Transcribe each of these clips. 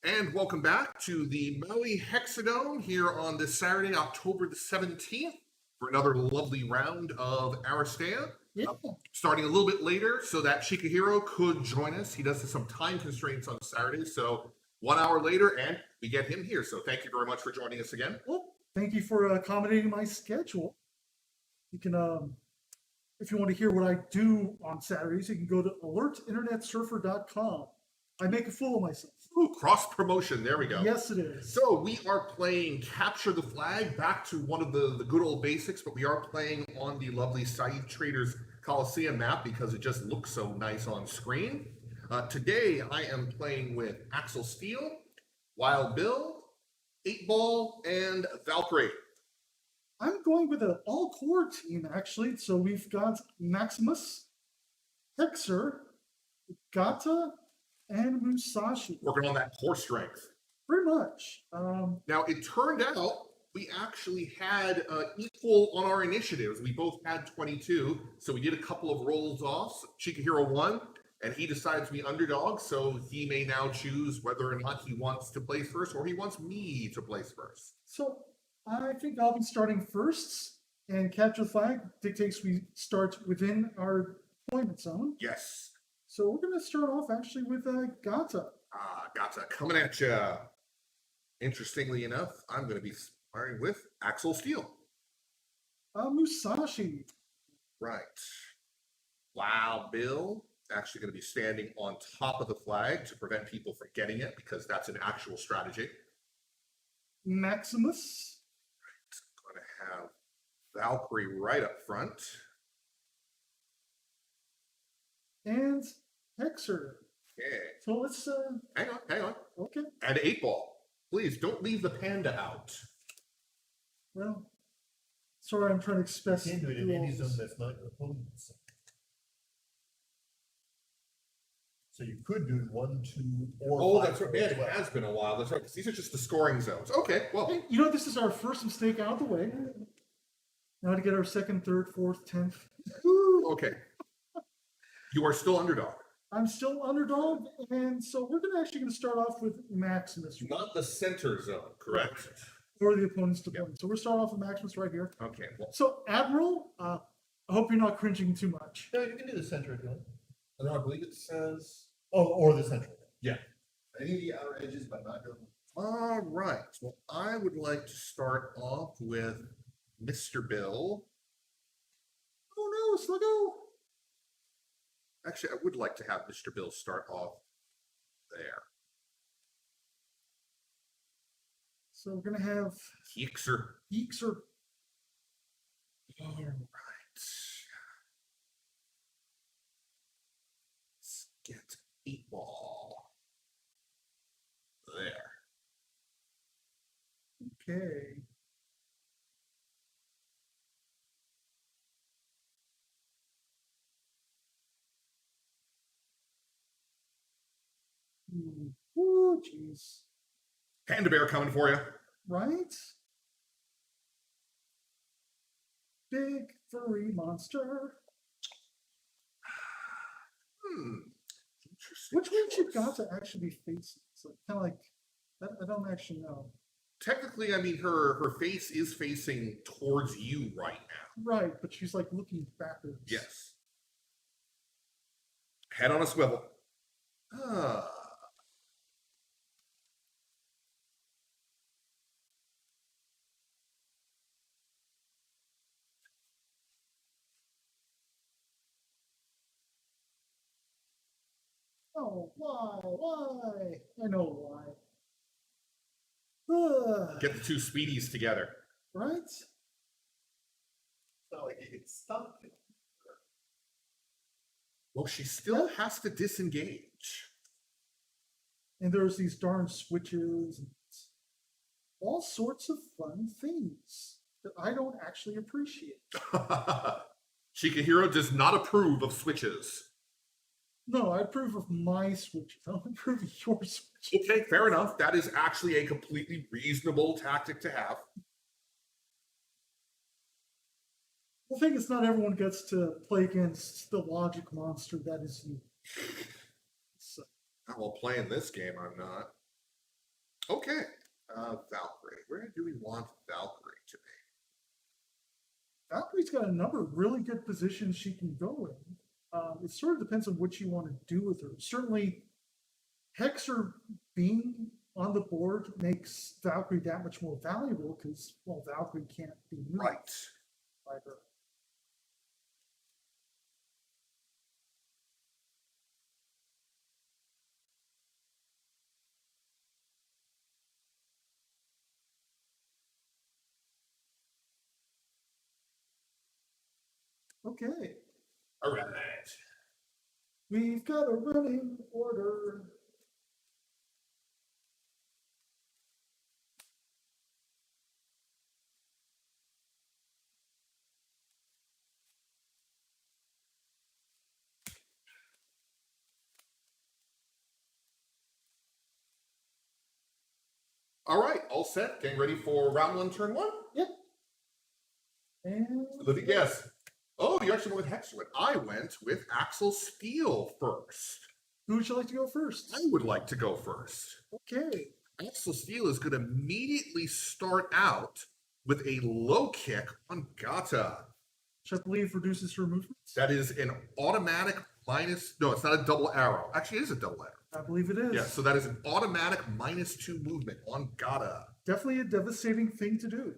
And welcome back to the Maui HexaDome here on this Saturday, October the 17th, for another lovely round of Aristeia. Yeah. Starting a little bit later so that Chikahiro could join us. He does have some time constraints on Saturday, so 1 hour later, and we get him here. So thank you very much for joining us again. Well, thank you for accommodating my schedule. You can, if you want to hear what I do on Saturdays, you can go to alertinternetsurfer.com. I make a fool of myself. Ooh, cross promotion. There we go. Yes, it is. So we are playing Capture the Flag, back to one of the good old basics, but we are playing on the lovely Saif Traders Coliseum map because it just looks so nice on screen. Today I am playing with Axel Steel, Wild Bill, 8-Ball, and Valkyrie. I'm going with an all-core team, actually. So we've got Maximus, Hexer, Gata, and Musashi. Working on that core strength. Pretty much. Now, it turned out we actually had equal on our initiatives. We both had 22, so we did a couple of rolls off. Chikahiro won, and he decided to be underdog, so he may now choose whether or not he wants to place first or he wants me to place first. So I think I'll be starting first, and Capture the Flag dictates we start within our deployment zone. Yes. So we're going to start off actually with Gata. Gata, coming at you. Interestingly enough, I'm going to be sparring with Axel Steel. Musashi. Right. Wow, Bill. Actually going to be standing on top of the flag to prevent people from getting it because that's an actual strategy. Maximus. Right. Going to have Valkyrie right up front. And Hexer. Okay. So let's Hang on. Okay. And 8-Ball. Please don't leave the panda out. Well, sorry, I'm trying to express. You can't do it in any zone that's not your opponent's. So you could do 1, 2, or Oh, 5, that's right. 4, Man, it 12. has been a while. That's right. 'Cause these are just the scoring zones. Okay, well. Hey, you know, this is our first mistake out of the way. Now to get our second, third, fourth, 10th. Okay. You are still underdog. I'm still underdog, and so we're actually going to start off with Maximus. Not the center zone, correct? Or the opponent's deployment. So we're starting off with Maximus right here. Okay. Well, So, Admiral, I hope you're not cringing too much. No, you can do the center if you want. No, I believe it says Oh, or the central. any of the outer edges, but not your. all right. Well, I would like to start off with Mr. Bill. Oh no, Sluggo! Actually, I would like to have Mr. Bill start off there. So we're going to have Hexer. Geekser. All right. Let's get 8-Ball. There. Okay. Oh, jeez. Panda Bear coming for you. Right? Big furry monster. Interesting. Which one should choice. Gata actually be facing? So kind of like, I don't actually know. Technically, I mean, her face is facing towards you right now. Right, but she's like looking backwards. Yes. Head on a swivel. Ah. Oh, why? I know why. Get the two speedies together. Right? It's not like you can stop it. Well, she still has to disengage. And there's these darn switches and all sorts of fun things that I don't actually appreciate. Chikahiro does not approve of switches. No, I approve of my switches. I don't approve of your switches. Okay, fair enough. That is actually a completely reasonable tactic to have. The thing is, not everyone gets to play against the logic monster that is you. So, Well, playing this game, I'm not. Okay. Valkyrie. Where do we want Valkyrie to be? Valkyrie's got a number of really good positions she can go in. It sort of depends on what you want to do with her. Certainly, Hexer being on the board makes Valkyrie that much more valuable because, well, Valkyrie can't be moved Right. by her. Okay, All right. we've got a running order. All right. All set. Getting ready for round one, turn one? Yep. And Let me guess. Oh, you actually went with Hexer. I went with Axel Steel first. who would you like to go first? I would like to go first. Okay, Axel Steel is going to immediately start out with a low kick on Gata. which I believe reduces her movement. That is an automatic minus. No, it's not a double arrow. Actually, it is a double arrow. I believe it is. Yeah, so that is an automatic -2 movement on Gata. Definitely a devastating thing to do.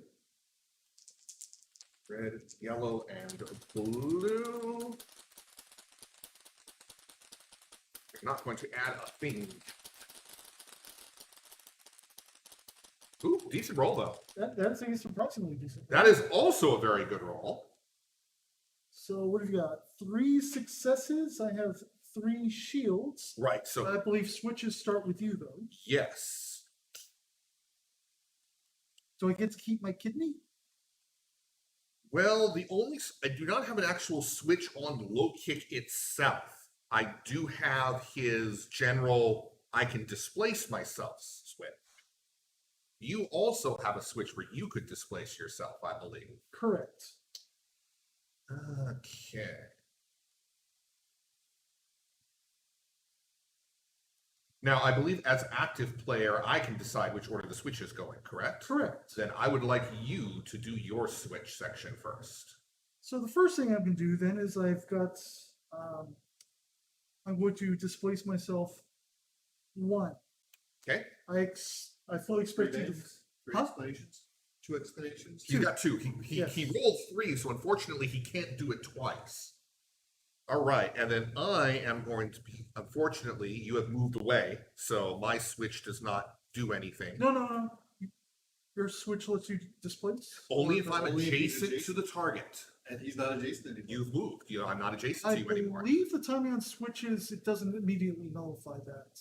Red, yellow, and blue. I'm not going to add a thing. Ooh, decent roll though. That's a surprisingly decent. That is also a very good roll. So what have you got? 3 successes. I have 3 shields. Right, so I believe switches start with you though. yes. Do I get to keep my kidney? Well, I do not have an actual switch on low kick itself. I do have his general I can displace myself switch. You also have a switch where you could displace yourself, I believe. Correct. Okay. Now, I believe as active player, I can decide which order the switch is going, correct? Correct. Then I would like you to do your switch section first. So the first thing I'm going to do then is I'm going to displace myself 1. Okay? I fully expect you to. Three Huh? explanations. 2 explanations. He's got 2. He Yes. rolled 3, so unfortunately he can't do it twice. All right, and then I am going to be, unfortunately, you have moved away, so my switch does not do anything. No. Your switch lets you displace? Only if I'm Only if he's adjacent to adjacent. the target. And he's not adjacent anymore. You've moved. I'm not adjacent I to you anymore. believe the timing on switches, it doesn't immediately nullify that.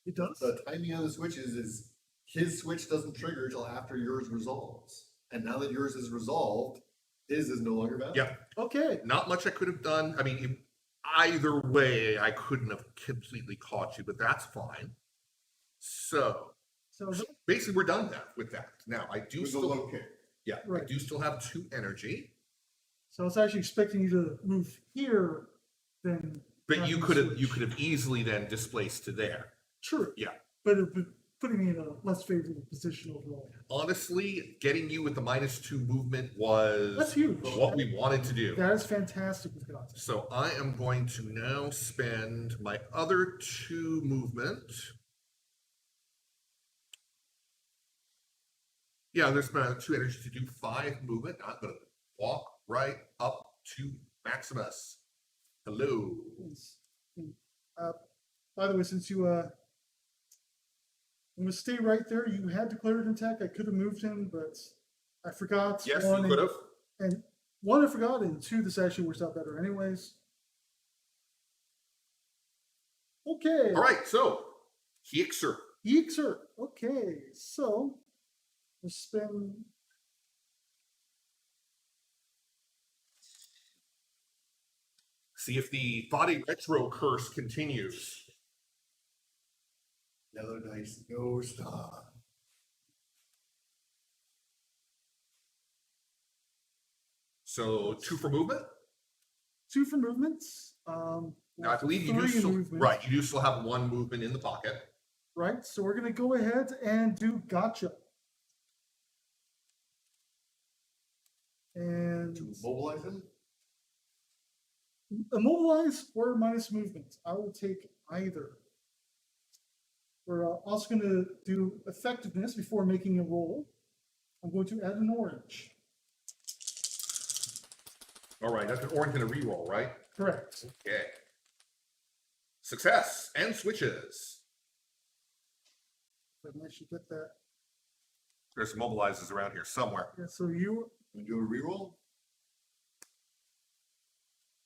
It does? The timing on the switches is his switch doesn't trigger till after yours resolves. And now that yours is resolved, his is no longer valid. Yeah, Okay. not much I could have done. I mean, either way, I couldn't have completely caught you, but that's fine. So So basically, we're done with that. Now, I do With the still, low kick. yeah, I Right. do still have 2 energy, I was actually expecting you to move here, then. but have you me could switch. have easily then displaced to there. True. Yeah. But it would putting me in a less favorable position overall. Honestly, getting you with the -2 movement was That's huge. what we wanted to do. That is fantastic with Gotham. So I am going to now spend my other 2 movement. Yeah, there's my 2 energy to do 5 movement. I'm going to walk right up to Maximus. Hello. By the way, since you I'm gonna stay right there. You had declared an attack. I could have moved him, but I forgot. Yes, one, you could have. And 1, I forgot, and 2, this actually works out better anyways. Okay. All right, so Hexer. Yixer. Okay, so we'll spend. See if the body retro curse continues. Yellow dice, no star. So 2 for movement. 2 for movements. Now I believe you do 3 in still movement. right. You do still have 1 movement in the pocket. Right, so we're gonna go ahead and do gotcha. And To mobilize him? immobilize or minus movement. I will take either. We're also gonna do effectiveness before making a roll. I'm going to add an orange. All right, that's an orange and a reroll, right? Correct. Okay. Success and switches. If I can actually get that. There's some mobilizers around here somewhere. Yeah, so you, We do a reroll?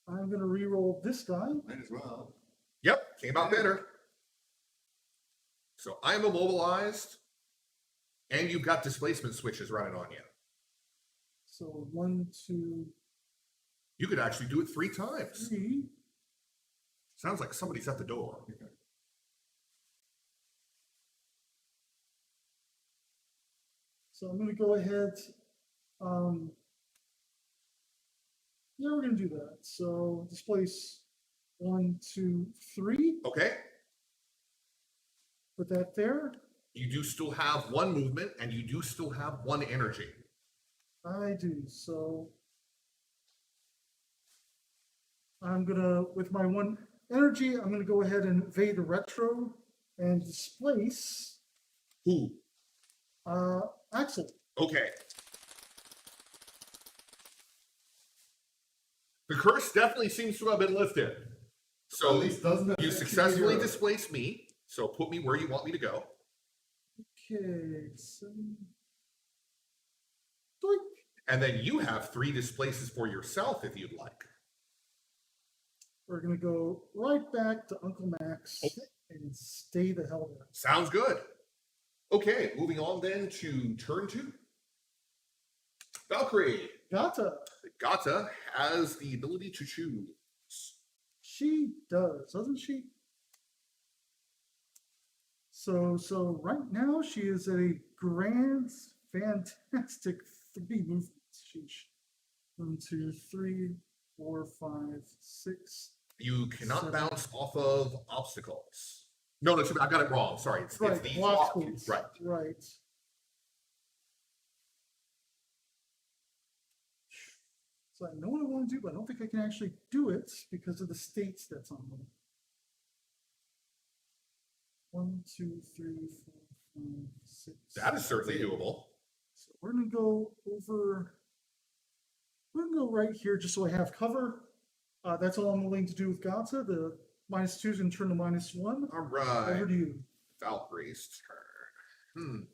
I'm gonna re-roll this die. Might as well. Yep, came out better. So I'm immobilized, and you've got displacement switches running on you. So 1, 2, You could actually do it 3 times. 3. Sounds like somebody's at the door. So I'm gonna go ahead. Yeah, we're gonna do that. So displace 1, 2, 3. Okay, Put that there. you do still have 1 movement, and you do still have 1 energy. I do. So I'm gonna, with my 1 energy, I'm gonna go ahead and evade the retro and displace Who? Axel. Okay. The curse definitely seems to have been lifted. At So least doesn't it? you successfully displaced me, so put me where you want me to go. Okay, so doink. And then you have 3 displaces for yourself if you'd like. We're gonna go right back to Uncle Max Okay. and stay the hell there. Sounds good. Okay, moving on then to turn 2. Valkyrie. Gata. Gata has the ability to choose. She does, doesn't she? So right now she is at a grand, fantastic 3 movements. Sheesh. 1, 2, 3, 4, 5, 6. You cannot 7. bounce off of obstacles. No, I got it wrong. Sorry, it's Right, the block block. schools. Right. Right. So I know what I want to do, but I don't think I can actually do it because of the states that's on them. 1, 2, 3, 4, 5, 6. That is certainly doable. So we're gonna go over. We're gonna go right here just so I have cover. That's all I'm willing to do with Gata. The -2 is gonna turn to -1. All Over right. to you. Valkyrie's turn.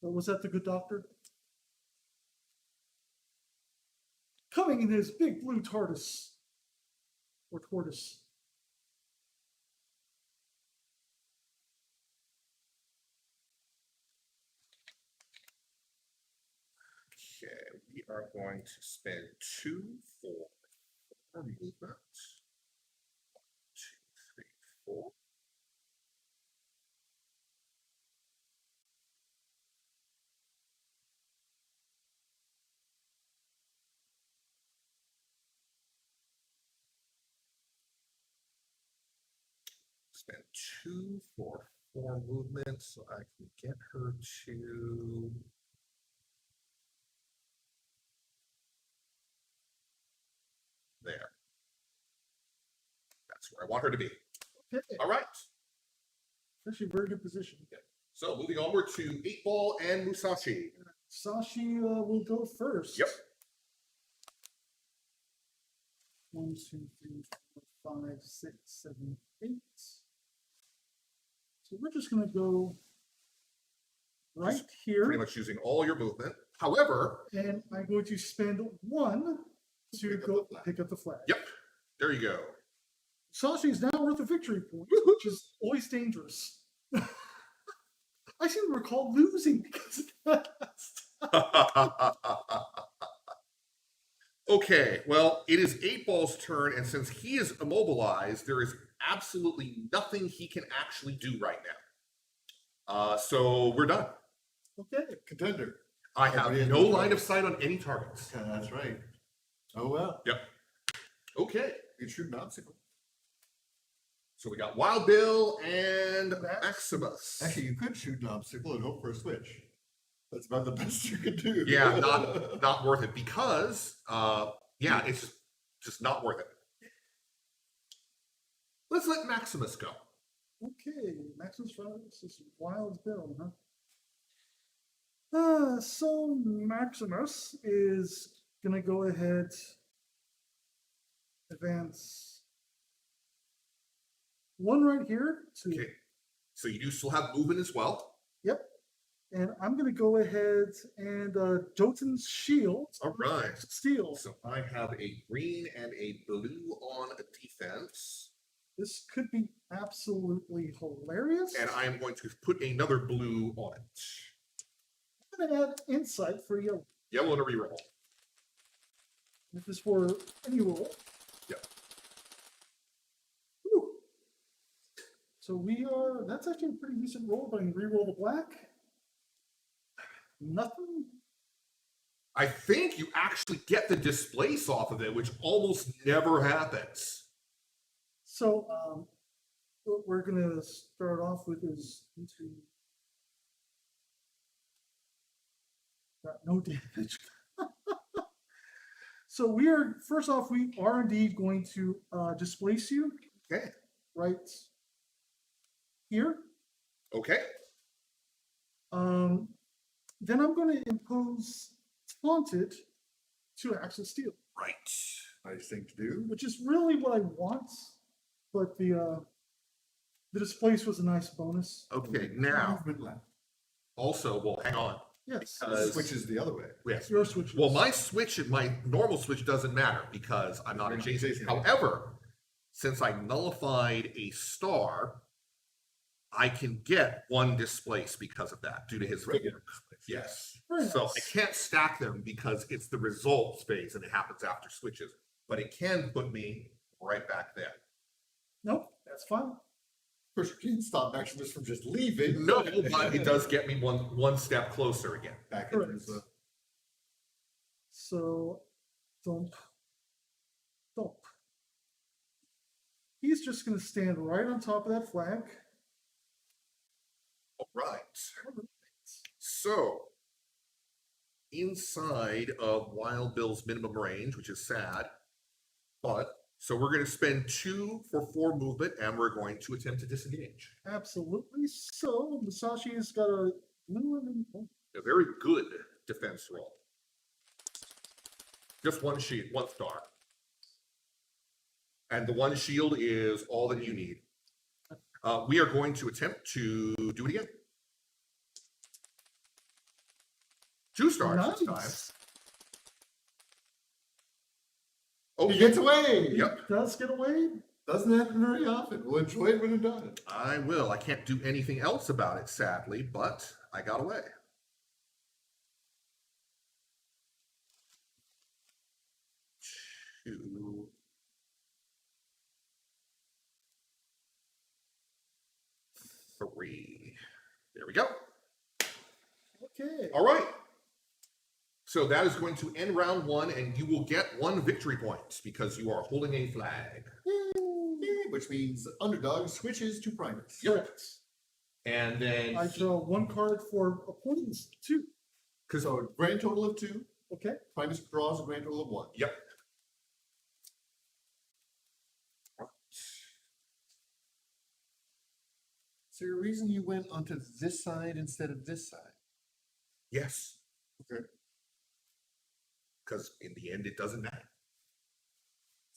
Was that the good doctor? Coming in his big blue TARDIS. Or tortoise. Okay, we are going to spend 2 for movement. 1, 2, 3, 4. Spend 2 for 4 movement, so I can get her to. There. That's where I want her to be. Okay. All right. Actually, very good position. So moving onward to 8-Ball and Musashi. Sashi will go first. Yep. 1, 2, 3, 4, 5, 6, 7, 8. So we're just gonna go right Just here, Pretty much using all your movement. However, and I'm going to spend 1 to Pick up go the flag. pick up the flag. yep, there you go. Sashi is now worth a victory point, which is always dangerous. I seem to recall losing because of that. Okay, well, it is 8-Ball's turn, and since he is immobilized, there is absolutely nothing he can actually do right now. So we're done. Okay. Contender. I have Everybody no has no line of sight on any targets. That's right. Oh, well. Okay, You shoot an obstacle. So we got Wild Bill and Maximus. Actually, you could shoot an obstacle and hope for a switch. That's about the best you could do. Yeah, not worth it because it's just not worth it. Let's let Maximus go. Okay, Maximus versus Wild Bill, huh? So Maximus is gonna go ahead, advance one right here to, Okay. So you do still have movement as well. yep. And I'm gonna go ahead and Jotun's Shield. All right. Steel. So I have a green and a blue on a defense. This could be absolutely hilarious. And I am going to put another blue on it. I'm gonna add insight for yellow. Yellow and a reroll. If this were any roll. Yep. Whew. So that's actually a pretty decent roll, but I can re-roll the black. Nothing. I think you actually get the displace off of it, which almost never happens. So what we're gonna start off with is into got no damage. So we are indeed going to displace you. Okay. Right here. Okay. Then I'm going to impose Taunted to Axis Steel, Right. Nice thing to do. which is really what I want, but the displace was a nice bonus. Okay. Now, Movement left. also, well, hang on. Yes, Switches the other way. Yes. your switch. Well, my normal switch doesn't matter because I'm not You're not adjacent. adjacent. However, since I nullified a star, I can get one displace because of that due to his Regular footwork. Yes. Very So I nice. can't stack them because it's the results phase and it happens after switches. But it can put me right back there. Nope, that's fine. Of course, you can't stop Maximus from just leaving. No, but it does get me one step closer again. Back Correct. into the So, dump. He's just going to stand right on top of that flag. All right. So, inside of Wild Bill's minimum range, which is sad, so we're going to spend 2 for 4 movement, and we're going to attempt to disengage. Absolutely. So, Musashi's got a A very good defense roll. Just one shield, 1 star. And the 1 shield is all that you need. We are going to attempt to do it again. 2 stars this time. nice. Oh, He gets away. Yep, Does get away. Doesn't happen very often. We'll enjoy it when it does. I will. I can't do anything else about it, sadly, but I got away. Two. Three. There we go. Okay. All right. So that is going to end round 1, and you will get 1 victory point because you are holding a flag. Which means underdog switches to Primus. Correct. And then, I draw 1 card for opponents, 2. So a grand total of 2. Okay. Primus draws a grand total of 1. yep. Is there a reason you went onto this side instead of this side? Yes. Okay. Because in the end, it doesn't matter.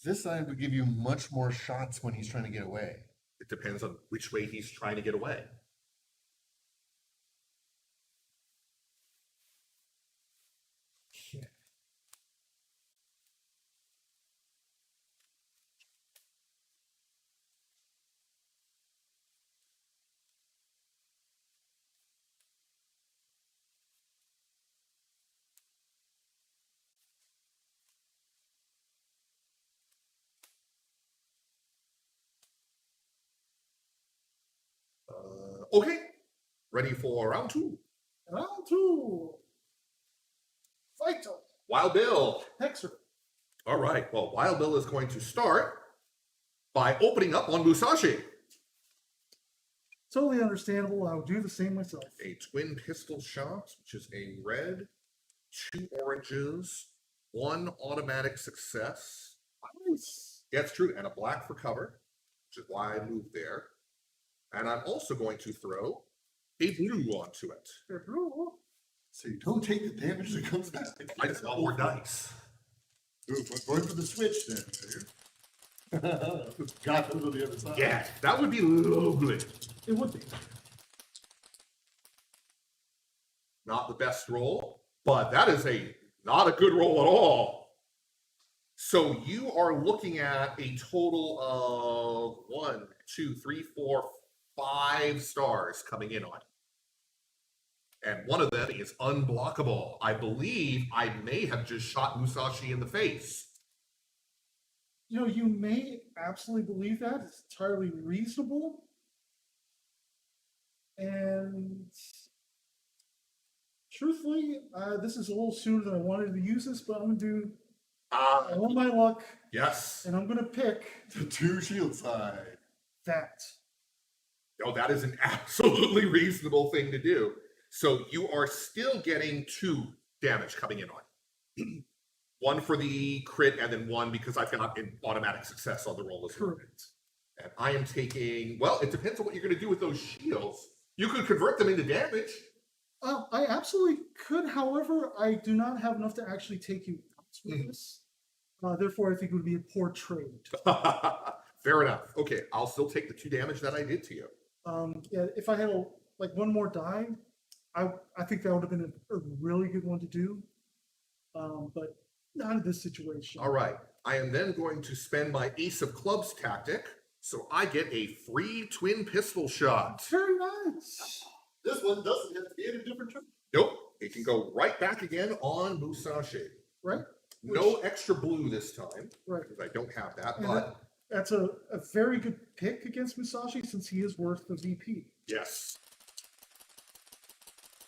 This side would give you much more shots when he's trying to get away. It depends on which way he's trying to get away. Okay. Ready for round 2. Round 2. Fight. Wild Bill. Hexer. All right. Well, Wild Bill is going to start by opening up on Musashi. Totally understandable. I would do the same myself. A twin pistol shot, which is a red, 2 oranges, 1 automatic success. Nice. Yeah, it's true. And a black for cover, which is why I moved there. And I'm also going to throw a blue onto it. So you don't take the damage that comes back. I just got more dice. Ooh, going for the switch then. Got them to the other side. Yeah, that would be lovely. It would be. Not the best roll, but that is not a good roll at all. So you are looking at a total of 1, 2, 3, 4, 5 stars coming in on. And one of them is unblockable. I believe I may have just shot Musashi in the face. You know, you may absolutely believe that. It's entirely reasonable. And truthfully, this is a little sooner than I wanted to use this, but I'm going to do all my luck, Yes. and I'm going to pick The 2 shield side. that. Oh, that is an absolutely reasonable thing to do. So you are still getting 2 damage coming in on. 1 for the crit, and then 1 because I've got an automatic success on the roll as well. Correct. And I am taking, well, it depends on what you're going to do with those shields. You could convert them into damage. I absolutely could. However, I do not have enough to actually take you out with this. Therefore, I think it would be a poor trade. Fair enough. Okay, I'll still take the 2 damage that I did to you. Yeah, if I had like 1 more die, I think that would have been a really good one to do. But not in this situation. All right. I am then going to spend my Ace of Clubs tactic, so I get a free twin pistol shot. Very nice. This one doesn't have to be in a different turn. Nope, it can go right back again on Musashi. Right? No extra blue this time, Right. because I don't have that, And but that's a very good pick against Musashi since he is worth the VP. yes.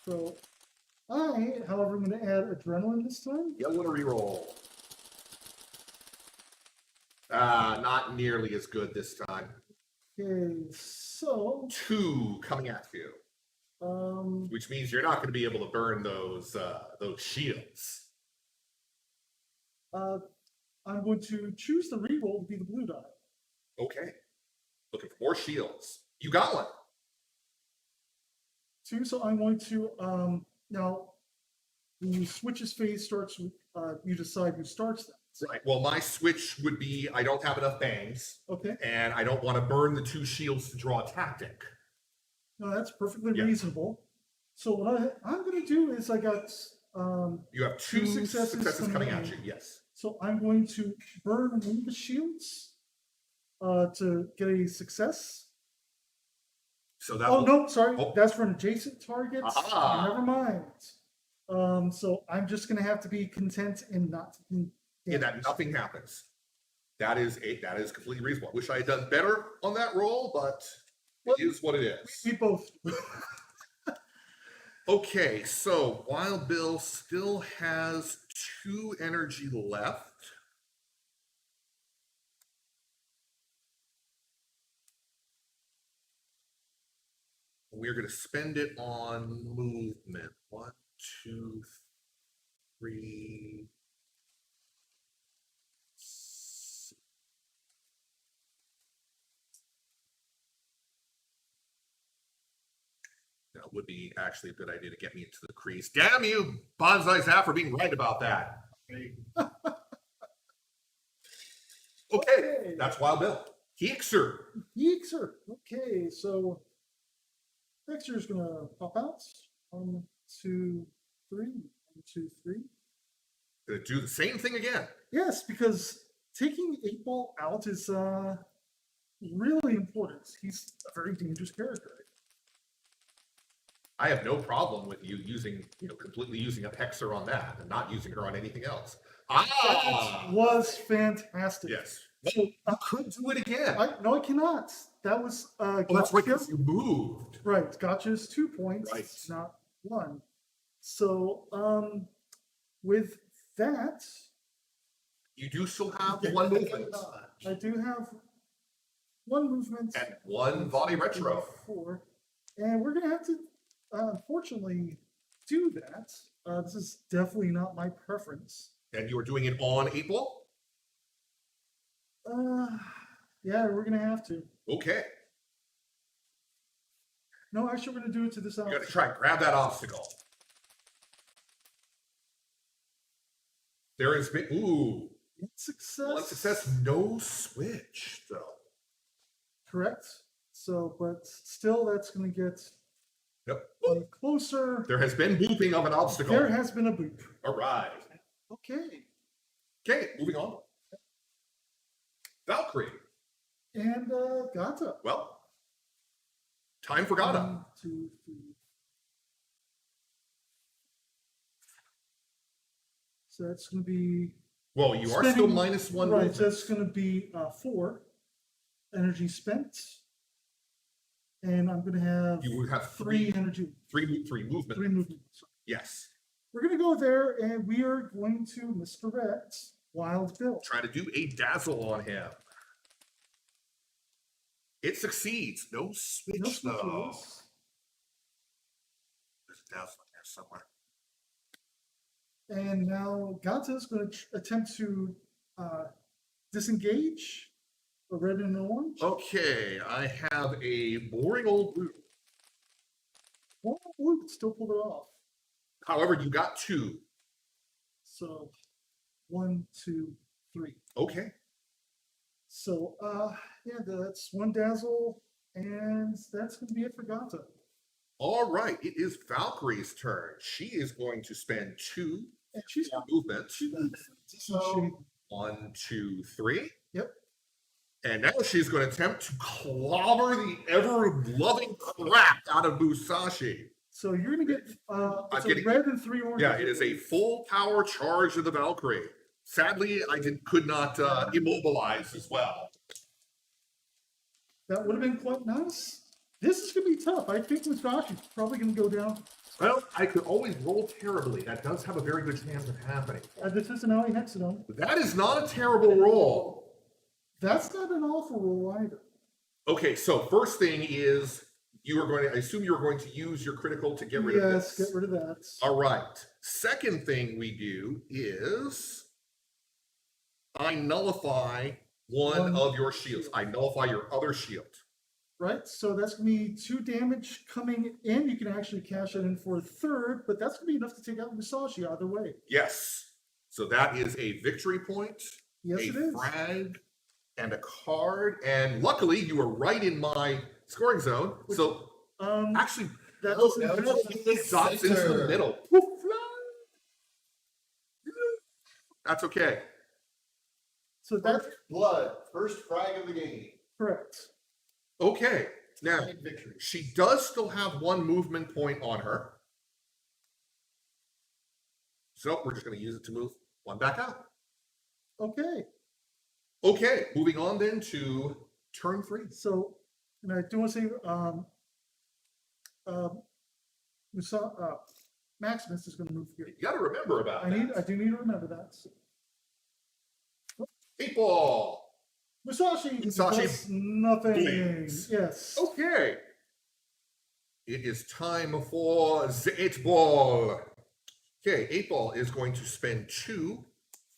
So I, however, am going to add adrenaline this time. Yellow to reroll. Not nearly as good this time. Okay, so 2 coming at you, which means you're not going to be able to burn those shields. I'm going to choose the reroll to be the blue die. Okay. Looking for more shields. You got one. 2, so I'm going to now the switch's phase starts with you decide who starts that. Right. Well, my switch would be I don't have enough bangs, Okay. and I don't want to burn the 2 shields to draw a tactic. No, that's perfectly Yeah. reasonable. So what I'm going to do is I got You have 2 Two successes successes coming at coming you. Yes. so I'm going to burn one of the shields to get a success. So that. Oh no, sorry, Oh. that's for an adjacent target. Aha. Never mind. So I'm just going to have to be content and not. Yeah, that nothing happens. That is completely reasonable. I wish I had done better on that roll, but it is what it is. We both. Okay, so Wild Bill still has 2 energy left. We're going to spend it on movement. 1, 2, 3. That would be actually a good idea to get me into the crease. Damn you, Bonsai Zap, for being right about that. Okay, that's Wild Bill. Hexer. Hexer. Okay, so Hexer is going to pop out. 1, 2, 3. 1, 2, 3. Gonna do the same thing again. Yes, because taking 8-Ball out is really important. He's a very dangerous character. I have no problem with you using, completely using up Hexer on that and not using her on anything else. That was fantastic. Yes. So, You could do it again. no, I cannot. That was Well, that's right, gotcha. because you moved. Right, gotcha is 2 points, Right. not 1. So, with that, You do still have 1 movement. I do have one movement. And one volley retro. 4. And we're going to have to, unfortunately, do that. This is definitely not my preference. And you are doing it on 8-ball? Yeah, we're going to have to. Okay. No, actually, we're going to do it to this You got to obstacle. try and grab that obstacle. There has been, ooh, Success. one success, no switch, though. Correct. So, but still, that's going to get Yep. closer. There has been booping of an obstacle. There has been a boop. All right. Okay. Okay, moving on. Valkyrie. And Gata. Well, time for Gata. 1, 2, 3. So that's going to be Well, you are spending- still minus one Right, movement. so that's going to be 4 energy spent, and I'm going to have You would have 3 three energy, movement. 3 movements. Yes. We're going to go there, and we are going to misdirect Wild Bill. Try to do a dazzle on him. It succeeds. No switch, No though. switches. There's a dazzle in there somewhere. And now Gata is going to attempt to disengage a red and an orange. Okay, I have a boring old blue. Oh, blue still pulled it off. However, you got 2. So 1, 2, 3. Okay. So yeah, that's 1 dazzle, and that's going to be it for Gata. All right, it is Valkyrie's turn. She is going to spend 2 And she's movement. so 1, 2, 3. Yep. And now she's going to attempt to clobber the ever-loving crap out of Musashi. so you're going to get it's getting- a red and 3 orange. Yeah, it is a full power charge of the Valkyrie. Sadly, I could not immobilize as well. That would have been quite nice. This is going to be tough. I think Musashi's probably going to go down. Well, I could always roll terribly. That does have a very good chance of happening. This is an Maui HexaDome. That is not a terrible roll. That's not an awful roll either. Okay, so first thing is you are going to, I assume you're going to use your critical to get rid of Yes, this. get rid of that. All right. Second thing we do is I nullify one of your shields. I nullify your other shield. Right, so that's going to be 2 damage coming in. You can actually cash that in for a 3rd, but that's going to be enough to take out Musashi either way. Yes. So that is a victory point, Yes, a it is. frag, and a card. And luckily, you were right in my scoring zone. So actually, That Oh, doesn't now matter. it's dots into the center. middle. That's okay. So that's First blood, first frag of the game. correct. Okay. Now, Flag victory. she does still have 1 movement point on her. So we're just going to use it to move 1 back out. Okay, Okay, moving on then to turn 3. so, and I do want to say, Maximus is going to move here. You got to remember about I that. do need to remember that. 8 ball. Musashi Musashi does nothing. blinks. Yes. Okay. It is time for the 8 ball. Okay, 8 ball is going to spend 2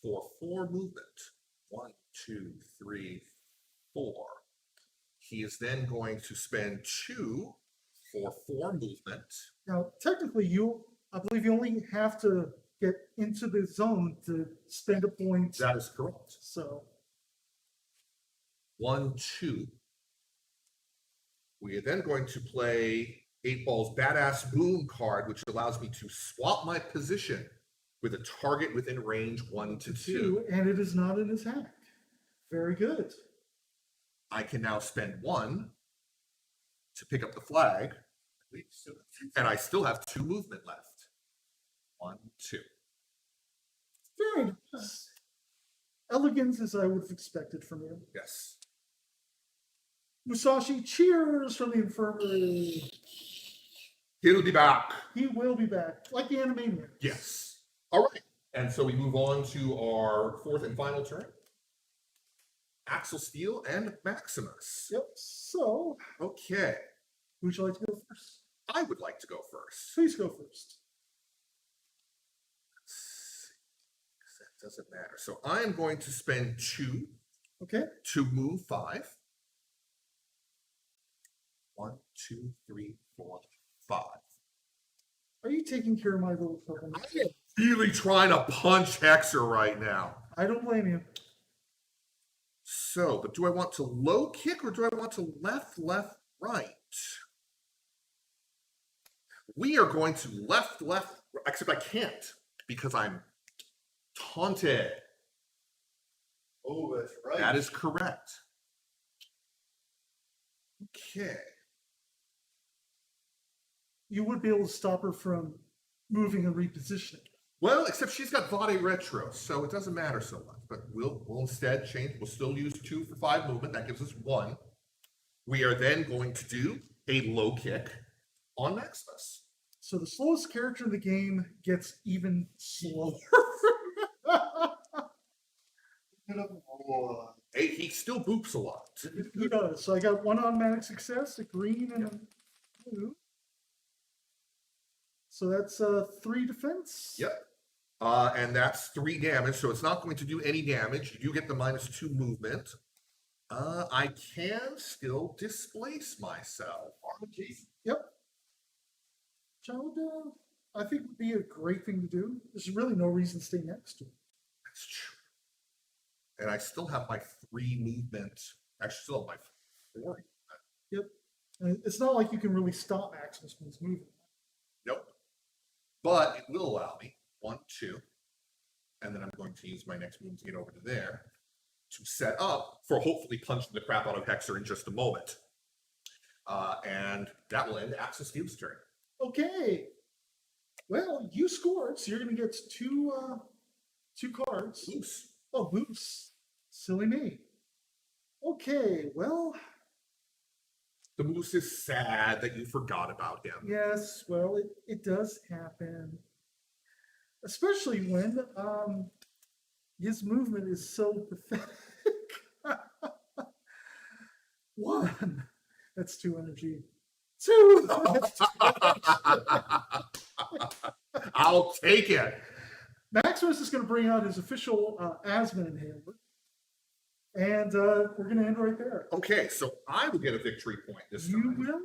for 4 movement. 1, 2, 3, 4. He is then going to spend 2 for 4 movement. Now, technically, I believe you only have to get into the zone to spend a point. That is correct. So, 1, 2. We are then going to play 8 Ball's Badass Boom card, which allows me to swap my position with a target within range 1 to 2. and it is not in his hack. Very good. I can now spend 1 to pick up the flag, and I still have 2 movement left. 1, 2. Very nice. Elegant as I would have expected from you. Yes. Musashi cheers from the infirmary. He'll be back. He will be back, like the Animaniacs. Yes. All right. And so we move on to our 4th and final turn. Axel Steel, and Maximus. Yep. So, Okay, would you like to go first? I would like to go first. Please go first. That doesn't matter. So I'm going to spend 2 Okay. to move 5. 1, 2, 3, 4, 5. Are you taking care of my little problem? I am really trying to punch Hexer right now. I don't blame you. So, but do I want to low kick or do I want to left, right? We are going to left, except I can't because I'm taunted. Oh, that's right. That is correct. Okay. You would be able to stop her from moving and repositioning. Well, except she's got Vade Retro, so it doesn't matter so much. But we'll instead change. We'll still use 2 for 5 movement. That gives us 1. We are then going to do a low kick on Maximus. So the slowest character in the game gets even slower. Hey, he still boops a lot. He does. So I got 1 automatic success, a green and a blue. So that's 3 defense. Yep. And that's 3 damage, so it's not going to do any damage. You get the -2 movement. I can still displace myself. Yep. Which I think would be a great thing to do. There's really no reason to stay next to him. That's true. And I still have my 3 movement. Actually, still have my 4. Yep. And it's not like you can really stop Maximus when he's moving. Nope. But it will allow me 1, 2, and then I'm going to use my next move to get over to there to set up for hopefully punching the crap out of Hexer in just a moment. And that will end Axel Steel's turn. Okay. Well, you scored, so you're going to get 2 cards. Loose. Oh, Moose. Silly me. Okay, well, The moose is sad that you forgot about him. yes, well, it does happen. Especially when his movement is so pathetic. 1. That's 2 energy. 2. That's 2 I'll take it. Maximus is going to bring out his official asthma inhaler. And we're going to end right there. Okay, so I will get a victory point this You time. will?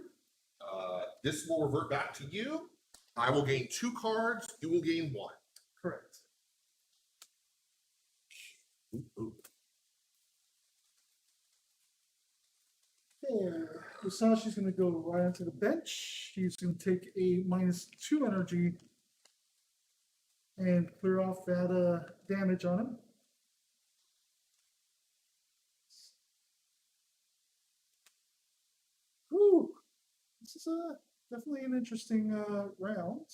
This will revert back to you. I will gain 2 cards. You will gain 1. Correct. Ooh, ooh. There. Musashi's going to go right onto the bench. He's going to take a -2 energy and clear off that damage on him. Whew. This is definitely an interesting round.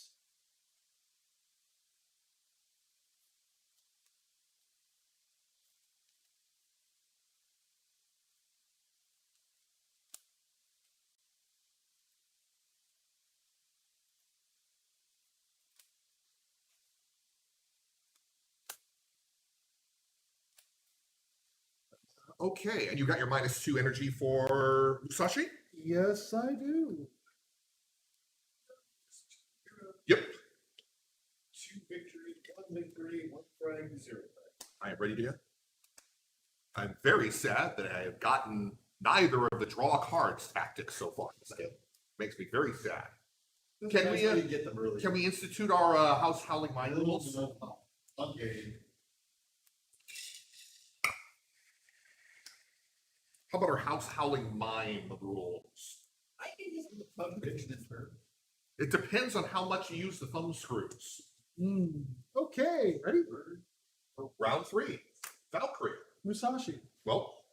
Okay, and you got your -2 energy for Musashi? Yes, I do. Yep. 2 victory, 1 victory, 1 frag, 0 frag. I am ready to go. I'm very sad that I have gotten neither of the draw cards tactics so far. It makes me very sad. Can we, get them early? Can we institute our House Howling Mind rules? Okay. How about our House Howling Mind rules? I think this is a fun mention for. It depends on how much you use the thumb screws. Okay, ready? Round 3, Valkyrie. Musashi. Well,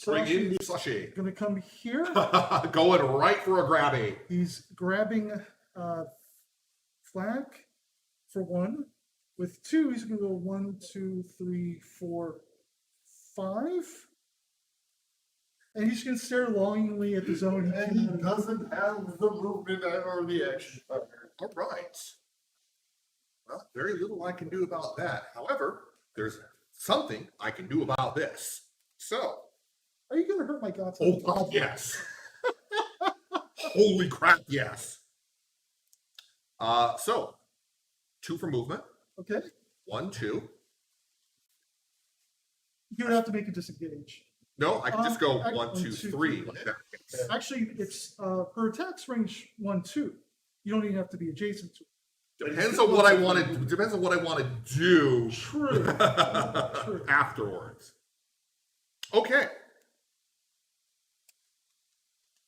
bring in Musashi Musashi. going to come here. Going right for a grabby. He's grabbing flag for 1. With 2, he's going to go 1, 2, 3, 4, 5. And he's going to stare longingly at the zone. And he doesn't have the movement or the action. All right. Well, very little I can do about that. However, there's something I can do about this. So, Are you gonna hurt my guts? oh God, yes. Holy crap, yes. So 2 for movement. Okay, 1, 2. you would have to make a disengage. No, I can just go I- 1, 2, 3. Like that. Actually, it's her attacks range 1, 2. You don't even have to be adjacent to it. Depends on what I want to. Depends on what I want to do. True. True. Afterwards. Okay.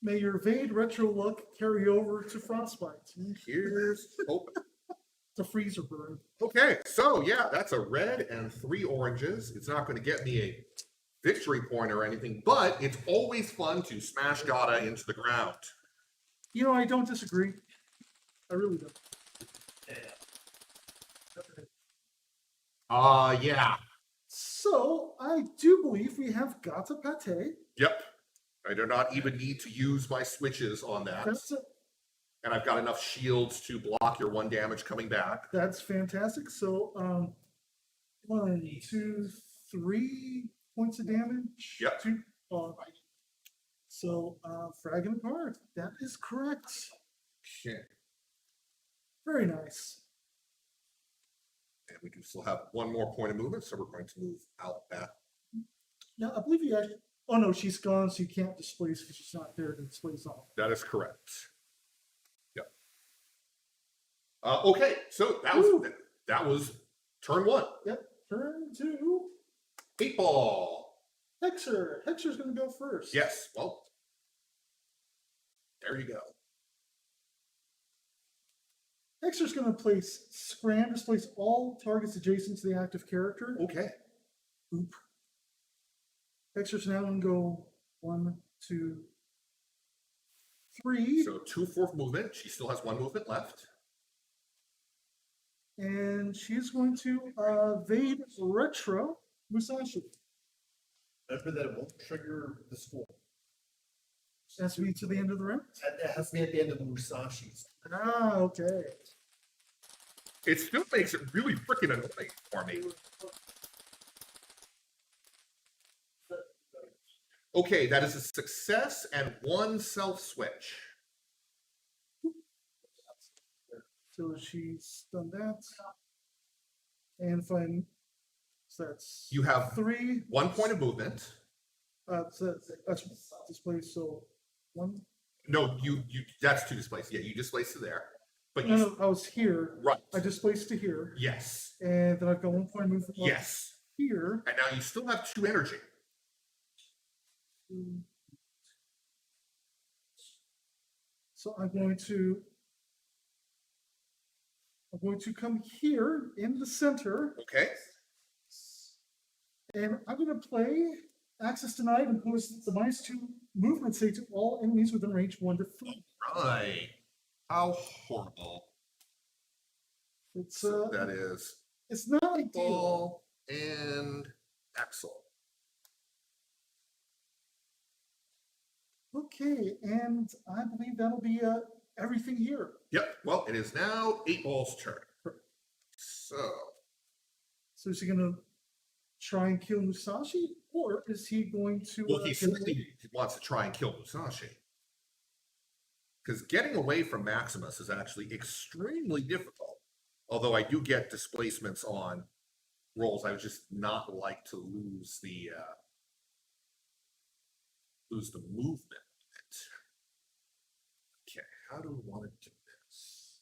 May your evade retro look carry over to frostbite. Here's hope. It's a freezer burn. Okay, so yeah, that's a red and 3 oranges. It's not going to get me a victory point or anything, but it's always fun to smash Gata into the ground. You know, I don't disagree. I really don't. Yeah. So I do believe we have Gata Pate. Yep. I do not even need to use my switches on that. That's And I've got enough shields to block your 1 damage coming back. that's fantastic. So 1, 2, 3 points of damage. Yep. So fragging apart. That is correct. Okay. Very nice. And we do still have 1 more point of movement, so we're going to move out back. Now I believe you actually. Oh no, she's gone, so you can't displace because she's not there to displace off. That is correct. Yep. Okay, so Woo. that was turn 1. Yep. Turn 2. 8 ball. Hexer. Hexer's going to go first. Yes. Well, there you go. Hexer's going to place Scram, displace all targets adjacent to the active character. Okay. Oop. Hexer's now going to go 1, 2, 3. So 2 4th movement. She still has 1 movement left. And she's going to evade retro Musashi. Remember that it won't trigger the score. Has to be to the end of the round. It has to be at the end of the Musashi's. Ah, okay. It still makes it really freaking annoying for me. Okay, that is a success and 1 self switch. So she's done that. And if I'm, so that's You have 3. 1 point of movement. So that's displaced. So 1. No, you that's 2 displaced. Yeah, you displaced to there. But No, you no, I was here. right. I displaced to here. Yes. And then I've got 1 point of movement left Yes. here. And now you still have 2 energy. So I'm going to come here in the center, Okay. and I'm going to play access denied and pose the -2 movement state to all enemies within range 1 to 3. Right. How horrible. It's So that is it's not ideal. Ball and Axel. Okay, and I believe that'll be everything here. Yep. Well, it is now 8 Ball's turn. So So is he going to try and kill Musashi, or is he going to? well, he get certainly away? wants to try and kill Musashi. Because getting away from Maximus is actually extremely difficult. Although I do get displacements on rolls, I would just not like to lose the movement. Okay, how do we want to do this?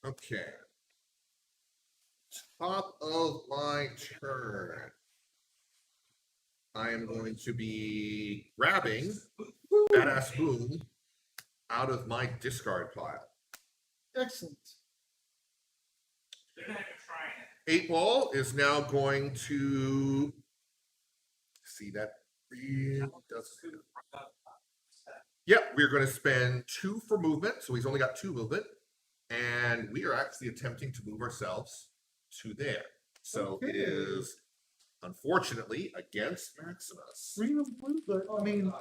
Okay. top of my turn, I am going to be grabbing Badass Boom out of my discard pile. Excellent. 8 Ball is now going to see that. Yep, we're going to spend 2 for movement, so he's only got 2 movement, and we are actually attempting to move ourselves to there. So it is, unfortunately, against Maximus. Green and blue, but I mean,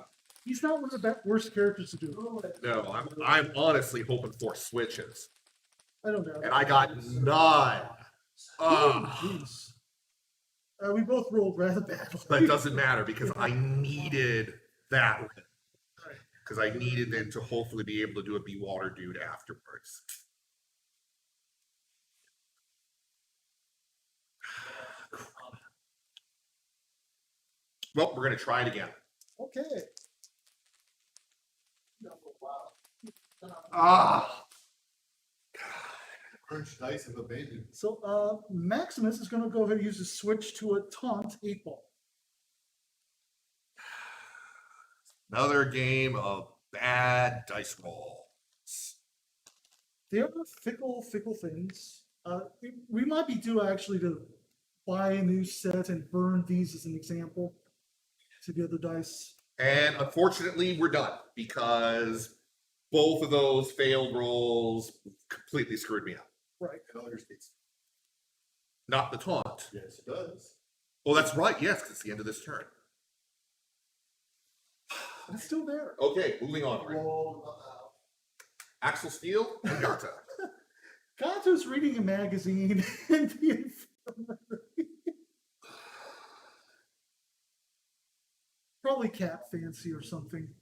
he's not one of the worst characters to do. No, I'm honestly hoping for switches, I don't know. and I got none. Jeez. We both rolled rather badly. But it doesn't matter because I needed that one. Because I needed them to hopefully be able to do a Be Water Dude afterwards. Well, we're going to try it again. Okay. Ah! Crunch dice have abandoned. So Maximus is going to go ahead and use a switch to a taunt 8 Ball. Another game of bad dice rolls. They are fickle things. We might be due actually to buy a new set and burn these as an example to the other dice. And unfortunately, we're done because both of those failed rolls completely screwed me up. Right. In other states. Not the taunt. Yes, it does. Well, that's right. Yes, 'cause it's the end of this turn. It's still there. Okay, moving on. Roll Axel Steel and Gata. Gato's reading a magazine in the infirmary. Probably cat fancy or something.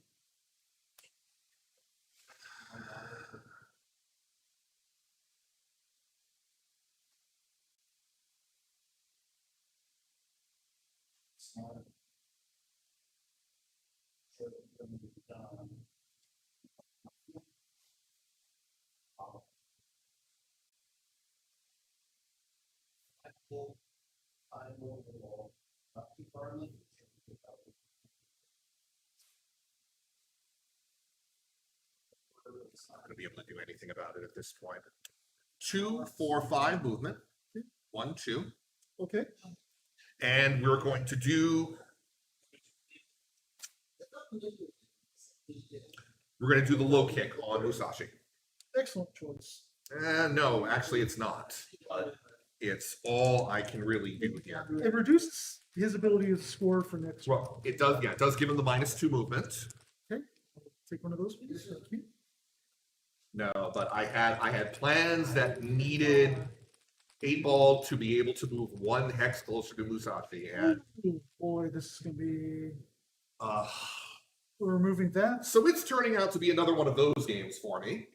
Not going to be able to do anything about it at this point. 2, 4, 5 movement. 1, 2. Okay. And we're going to do. We're going to do the low kick on Musashi. Excellent choice. No, actually, it's not. It's all I can really do here. It reduces his ability to score for next round. Well, it does. Yeah, it does give him the -2 movement. Okay. Take one of those, please. Thank you. No, but I had plans that needed 8 Ball to be able to move 1 hex closer to Musashi, and Ooh, boy, this is going to be. uh, We're removing that. so it's turning out to be another one of those games for me.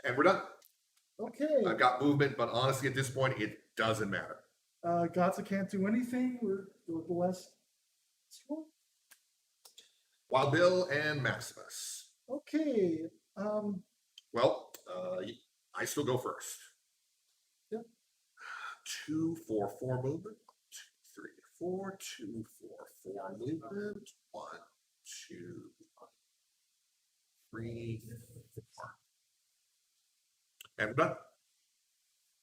And we're done. Okay. I've got movement, but honestly, at this point, it doesn't matter. Gotza can't do anything. We're the last. Wild Bill and Maximus. Okay. Well, I still go first. Yep. 2, 4, 4 movement. 2, 3, 4. 2, 4, 4 movement. 1, 2, 3, 4. And we're done.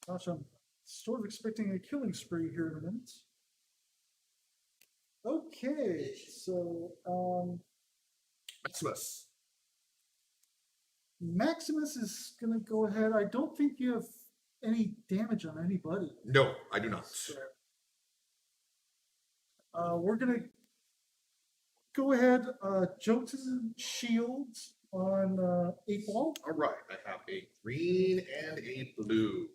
Gosh, I'm sort of expecting a killing spree here in a minute. Okay, so Maximus. Maximus is gonna go ahead. I don't think you have any damage on anybody. No, I do not. We're gonna go ahead, Jotun shields on 8 Ball. All right, I have a green and a blue.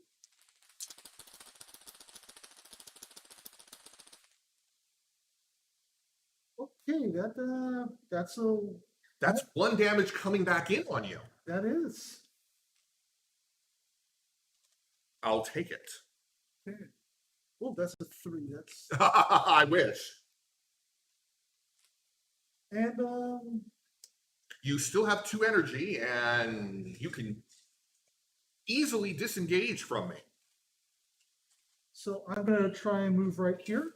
Okay, that's a That's 1 damage coming back in on you. that is. I'll take it. Okay. Oh, that's a 3. That's I wish. and You still have 2 energy, and you can easily disengage from me. So I'm gonna try and move right here.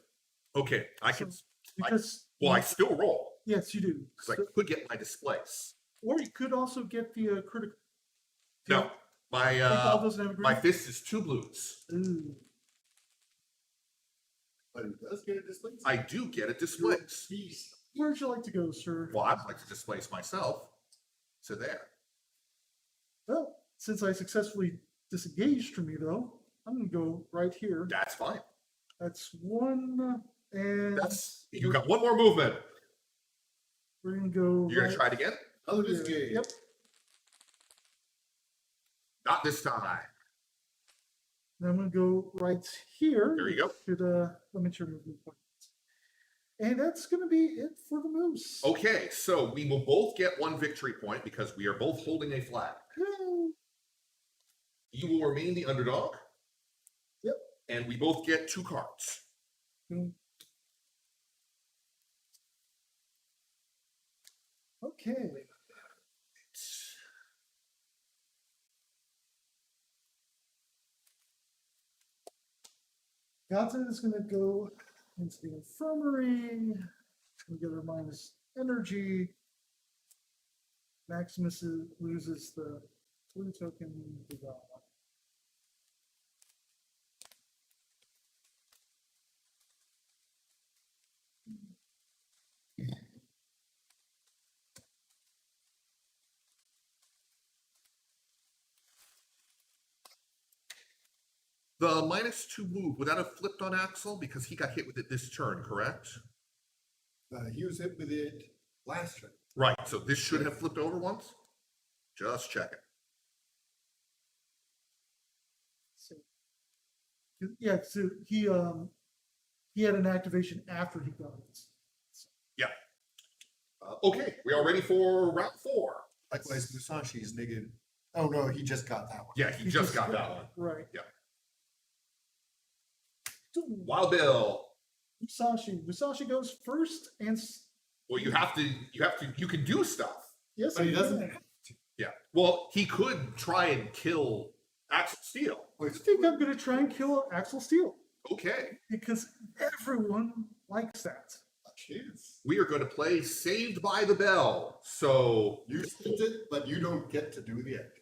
Okay, I can. Because Well, I still roll yes, you do. because So- I could get my displace. or you could also get the critical. No, my All doesn't have a my green. fist is 2 blues. Ooh. But he does get a displace. I do get a displace. Where'd you like to go, sir? Well, I'd like to displace myself. So there. Well, since I successfully disengaged from you, though, I'm gonna go right here. That's fine. That's one, and That's you got one more movement. we're gonna go. You're gonna right try it again? Another here. disengage. Yep. Not this time. And I'm gonna go right here. There you go. To the limit movement point. And that's gonna be it for the moose. Okay, so we will both get 1 victory point because we are both holding a flag. Yay. You will remain the underdog. Yep. And we both get 2 cards. Okay. Gata is gonna go into the infirmary. We get our minus energy. Maximus loses the blue token. The -2 move, would that have flipped on Axel? Because he got hit with it this turn, correct? He was hit with it last turn. Right, so this should have flipped over once? Just checking. So, yeah, so he had an activation after he got it. Okay, we are ready for round 4. Likewise, Musashi's negative. Oh no, he just got that one. Yeah, he just got that one. Right. Yeah. Wild Bill. Musashi goes first, and Well, you can do stuff. yes, But he doesn't can. have to. Yeah. Well, he could try and kill Axel Steel. I think I'm gonna try and kill Axel Steel Okay. because everyone likes that. Cheers. We are going to play Saved by the Bell. So, You spent it, but you don't get to do the act.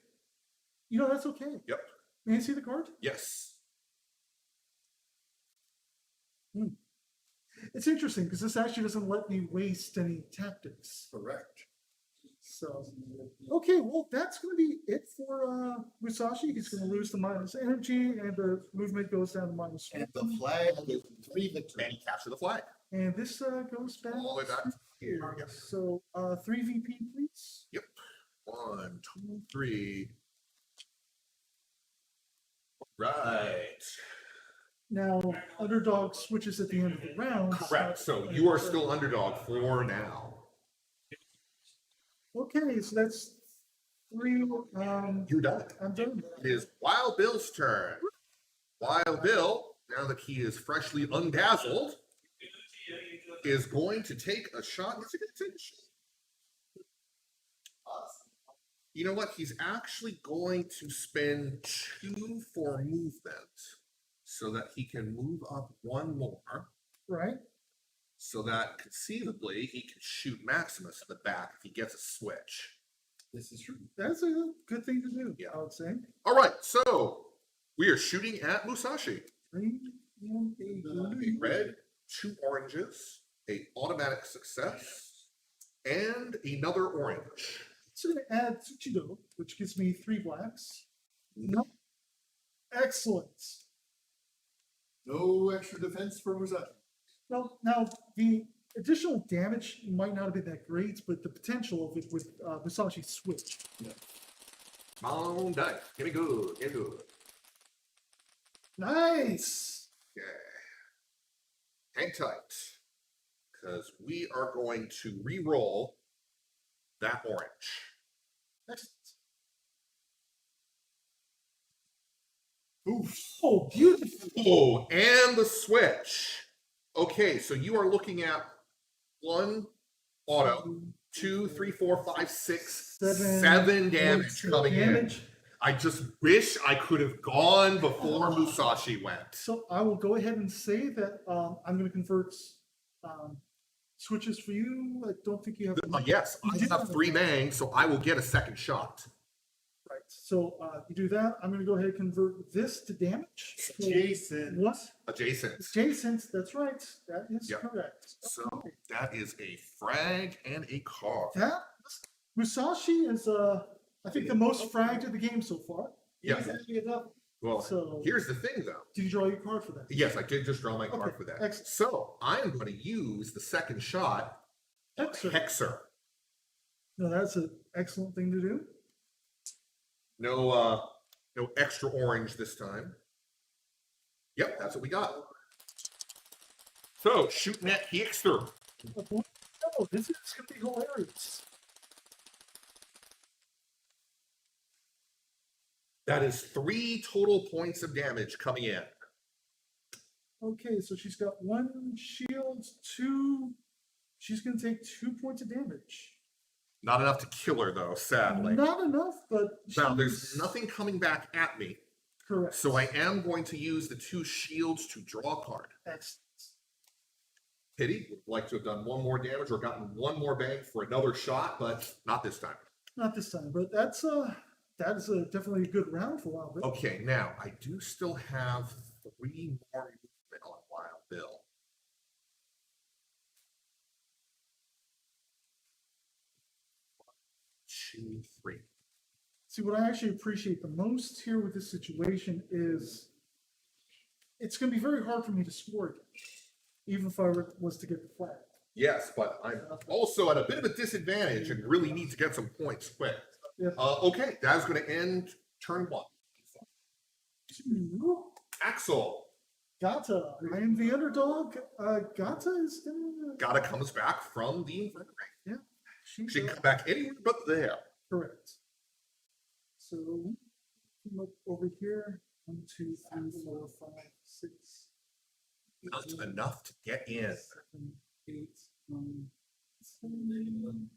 You know that's okay. Yep. May I see the card? yes. It's interesting because this actually doesn't let me waste any tactics. Correct. So, okay, well, that's going to be it for Musashi. He's going to lose the minus energy, and the movement goes down to -1. And the flag is 3 And victories. he captured the flag. And this goes back. All the way back to here. Yep. So, 3 VP, please. 1, 2, 3. Right. Now, underdog switches at the end of the round. Correct. So you are still underdog for now. Okay, so that's 3. You're done. I'm done. It is Wild Bill's turn. Wild Bill, now that he is freshly undazzled, is going to take a shot. What's he going to take a shot? You know what? He's actually going to spend 2 for movement so that he can move up 1 more, Right? so that conceivably he can shoot Maximus in the back if he gets a switch. This is true. That's a good thing to do, Yeah. I would say. All right, so we are shooting at Musashi. 3 and A red, 2 oranges, a automatic success, and another orange. So I'm going to add Tsuchido, which gives me 3 blacks. No. Excellent. No extra defense for Musashi. Well, now the additional damage might not have been that great, but the potential of it with Musashi's switch. Come on, dice. Give me good. Give me good. Nice. Yeah. Hang tight. Because we are going to re-roll that orange. Excellent. Oof. Oh, beautiful. Oh, and the switch. Okay, so you are looking at 1 auto, 2, 3, 4, 5, 6, 7 damage coming in. I just wish I could have gone before Musashi went. So I will go ahead and say that I'm going to convert switches for you. I don't think you have. Yes, I have 3 bangs, so I will get a second shot. Right. So you do that. I'm going to go ahead and convert this to damage. Adjacent. What? Adjacent. Adjacent. That's right. That is Yep. correct. So that is a frag and a card. That Musashi is I think the most fragged of the game so far. Yes. Well, So- here's the thing, though. Did you draw your card for that? Yes, I did just draw my card Okay, for that. excellent. So I'm going to use the second shot, Hexer. Hexer. No, that's an excellent thing to do. No extra orange this time. Yep, that's what we got. So shooting at Hexer. Oh, this is going to be hilarious. That is 3 total points of damage coming in. Okay, so she's got 1 shield, 2. She's going to take 2 points of damage. Not enough to kill her, though, sadly. Not enough, but Now, there's she's- nothing coming back at me, Correct. so I am going to use the 2 shields to draw a card. Excellent. Pity, would like to have done 1 more damage or gotten 1 more bang for another shot, but not this time. Not this time, but that is definitely a good round for Wild Bill. Okay, now, I do still have 3 more movement on Wild Bill. Two, 3. See, what I actually appreciate the most here with this situation is it's going to be very hard for me to score again, even if I was to get the flag. Yes, but I'm also at a bit of a disadvantage and really need to get some points quick. Yeah. Okay, that's going to end turn 1. Two. Axel, Gata. I am the underdog. Gata is Gata comes back from the Inferno Ring. Yeah. She can come back anywhere but there. Correct. So come up over here. 1, 2, 3, 4, 5, 6. Not enough to get in. 7, 8, 9, 10.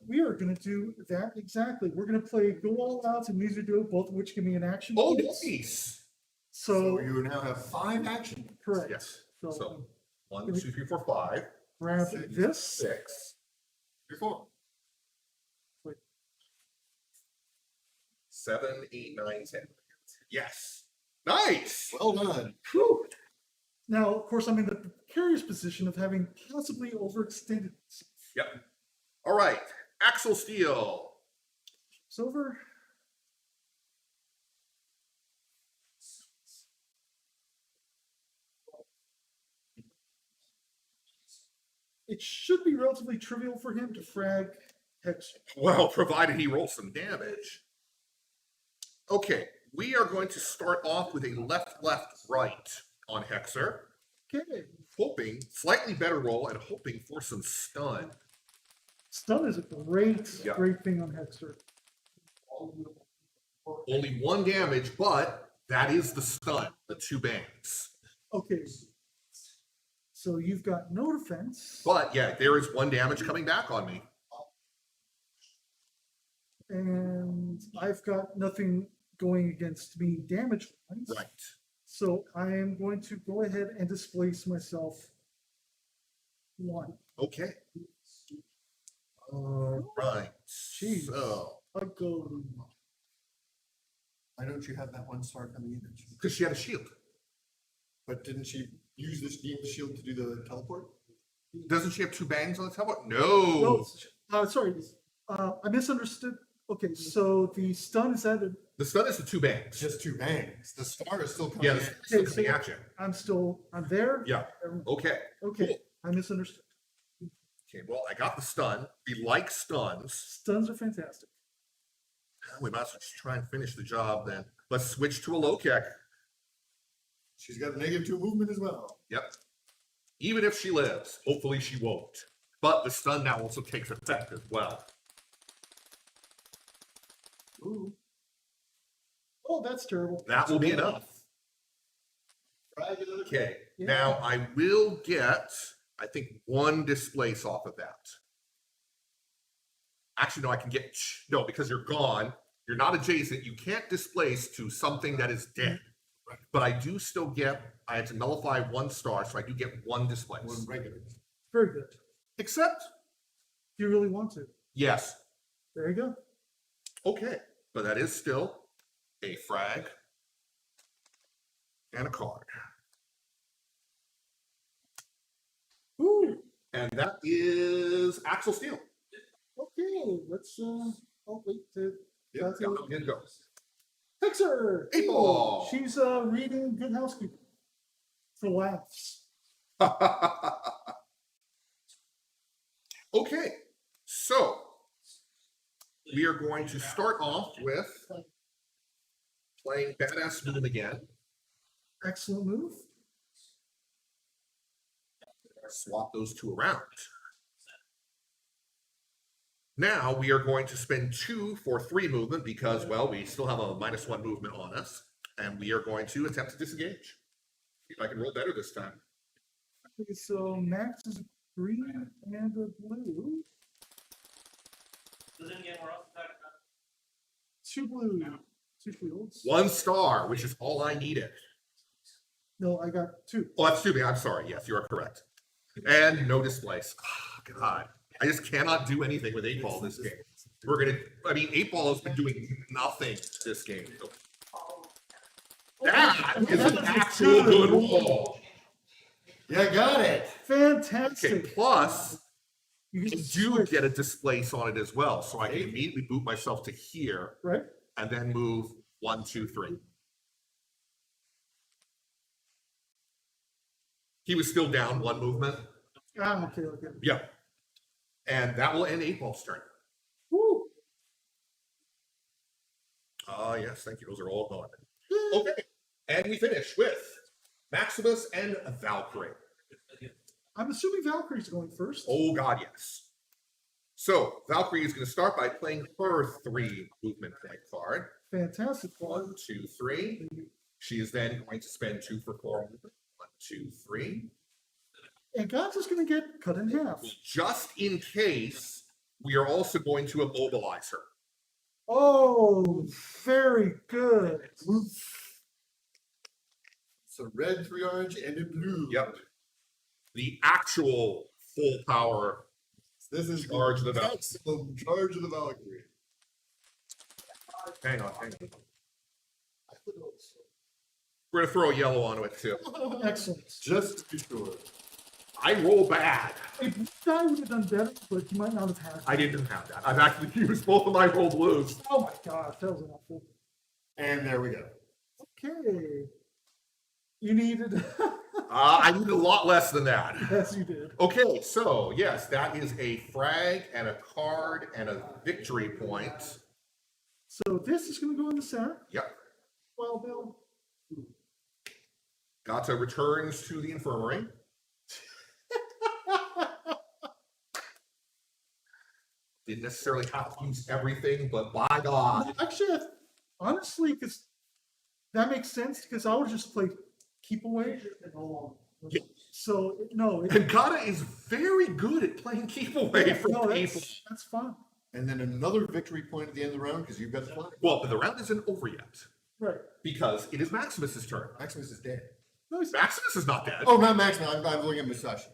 We are going to do that exactly. We're going to play Go All Out and Music Duo, both of which give me an action. Oh, bonus. nice. So So, you now have 5 action. correct. Yes. So, So 1, 2, 3, 4, 5, grab 6, this. 6. 3, 4. 7, 8, 9, 10. Yes. Nice. Well done. Whew. Now, of course, I'm in the precarious position of having possibly overextended myself. Yep. All right. Axel Steel. It's over. It should be relatively trivial for him to frag Hexer. Well, provided he rolls some damage. Okay, we are going to start off with a left, left, right on Hexer. Okay. Hoping, slightly better roll and hoping for some stun. Stun is a great, Yeah. great thing on Hexer. Only 1 damage, but that is the stun, the 2 bangs. Okay. So you've got no defense. But yeah, there is 1 damage coming back on me. And I've got nothing going against me damage-wise. Right. So I am going to go ahead and displace myself 1. Okay. All right. Jeez. So, I'll go. Why don't you have that 1 star coming in? because she had a shield. But didn't she use this game shield to do the teleport? Doesn't she have 2 bangs on the tablet? No, No. sorry. I misunderstood. Okay, so the stun is at a, The stun is the 2 bangs. Just 2 bangs. The star is still coming Yeah, in. it's still Okay, coming so- at you. I'm there. Yeah. Okay. Okay, Cool. I misunderstood. Okay, well, I got the stun. We like stuns. Stuns are fantastic. We might as well just try and finish the job then. Let's switch to a low kick. She's got a -2 movement as well. Yep. Even if she lives, hopefully she won't. But the stun now also takes effect as well. Ooh. Oh, that's terrible. That will be enough. Try another Okay, Yeah. now I will get I think 1 displace off of that. Actually, no, I can get, no, because you're gone. You're not adjacent. You can't displace to something that is dead. But I do still get, I had to nullify 1 star, so I do get 1 displace. One regular. Very good. Except, Do you really want to? yes, There you go. okay. But that is still a frag and a card. Ooh, And that is Axel Steel. okay, let's, oh, wait, Yeah, I'm good to go. Hexer! April! She's, reading Good Housekeeping. For laughs. Okay, so we are going to start off with playing Badass Moon again. Excellent move. Swap those 2 around. Now we are going to spend 2 for 3 movement because, well, we still have a -1 movement on us, and we are going to attempt to disengage. See if I can roll better this time. Okay, so Max is a green and a blue. Two blue, 2 shields. 1 star, which is all I needed. No, I got 2. Oh, excuse me, I'm sorry. Yes, you are correct. And no displace. Oh, God. I just cannot do anything with 8 Ball this game. We're going to, I mean, 8 Ball has been doing nothing this game. So that is an actual good roll. Yeah, got it. Fantastic. Okay, plus, You I can do switch, get a displace on it as well. So I can immediately boot myself to here right? and then move 1, 2, 3. He was still down 1 movement. Ah, okay. Yeah. And that will end 8 Ball's turn. Woo. Yes, thank you. Those are all gone. Okay. And we finish with Maximus and Valkyrie. I'm assuming Valkyrie's going first. Oh, God, yes. So Valkyrie is going to start by playing her 3 movement point card. Fantastic. 1, 2, 3. She is then going to spend 2 for 4 movement. 1, 2, 3. And God's just going to get cut in half. Just in case, we are also going to immobilize her. Oh, very good. So red, 3 orange, and a blue. Yep. The actual full power This is charge of the Valkyrie. maximum charge of the Valkyrie. Hang on. We're going to throw a yellow onto it, too. Excellent. Just to be sure. I roll bad. A blue guy would have done better, but you might not have had. I didn't have that. I've actually used both of my roll blues. Oh my gosh, that was awful. And there we go. Okay. You needed. I need a lot less than that. Yes, you did. Okay, so yes, that is a frag and a card and a victory point. So this is going to go in the center. Yep. Well, Bill. Gata returns to the infirmary. Didn't necessarily have to use everything, but by God. Actually, honestly, because that makes sense, because I would just play keep away. Yeah. So, no. And Gata is very good at playing keep away from no, people. that's fine. And then another victory point at the end of the round because you've got the flag. Well, but the round isn't over yet Right. because it is Maximus's turn. Maximus is dead. No, he's Maximus is not dead. Oh, not Maximus. I'm looking at Musashi.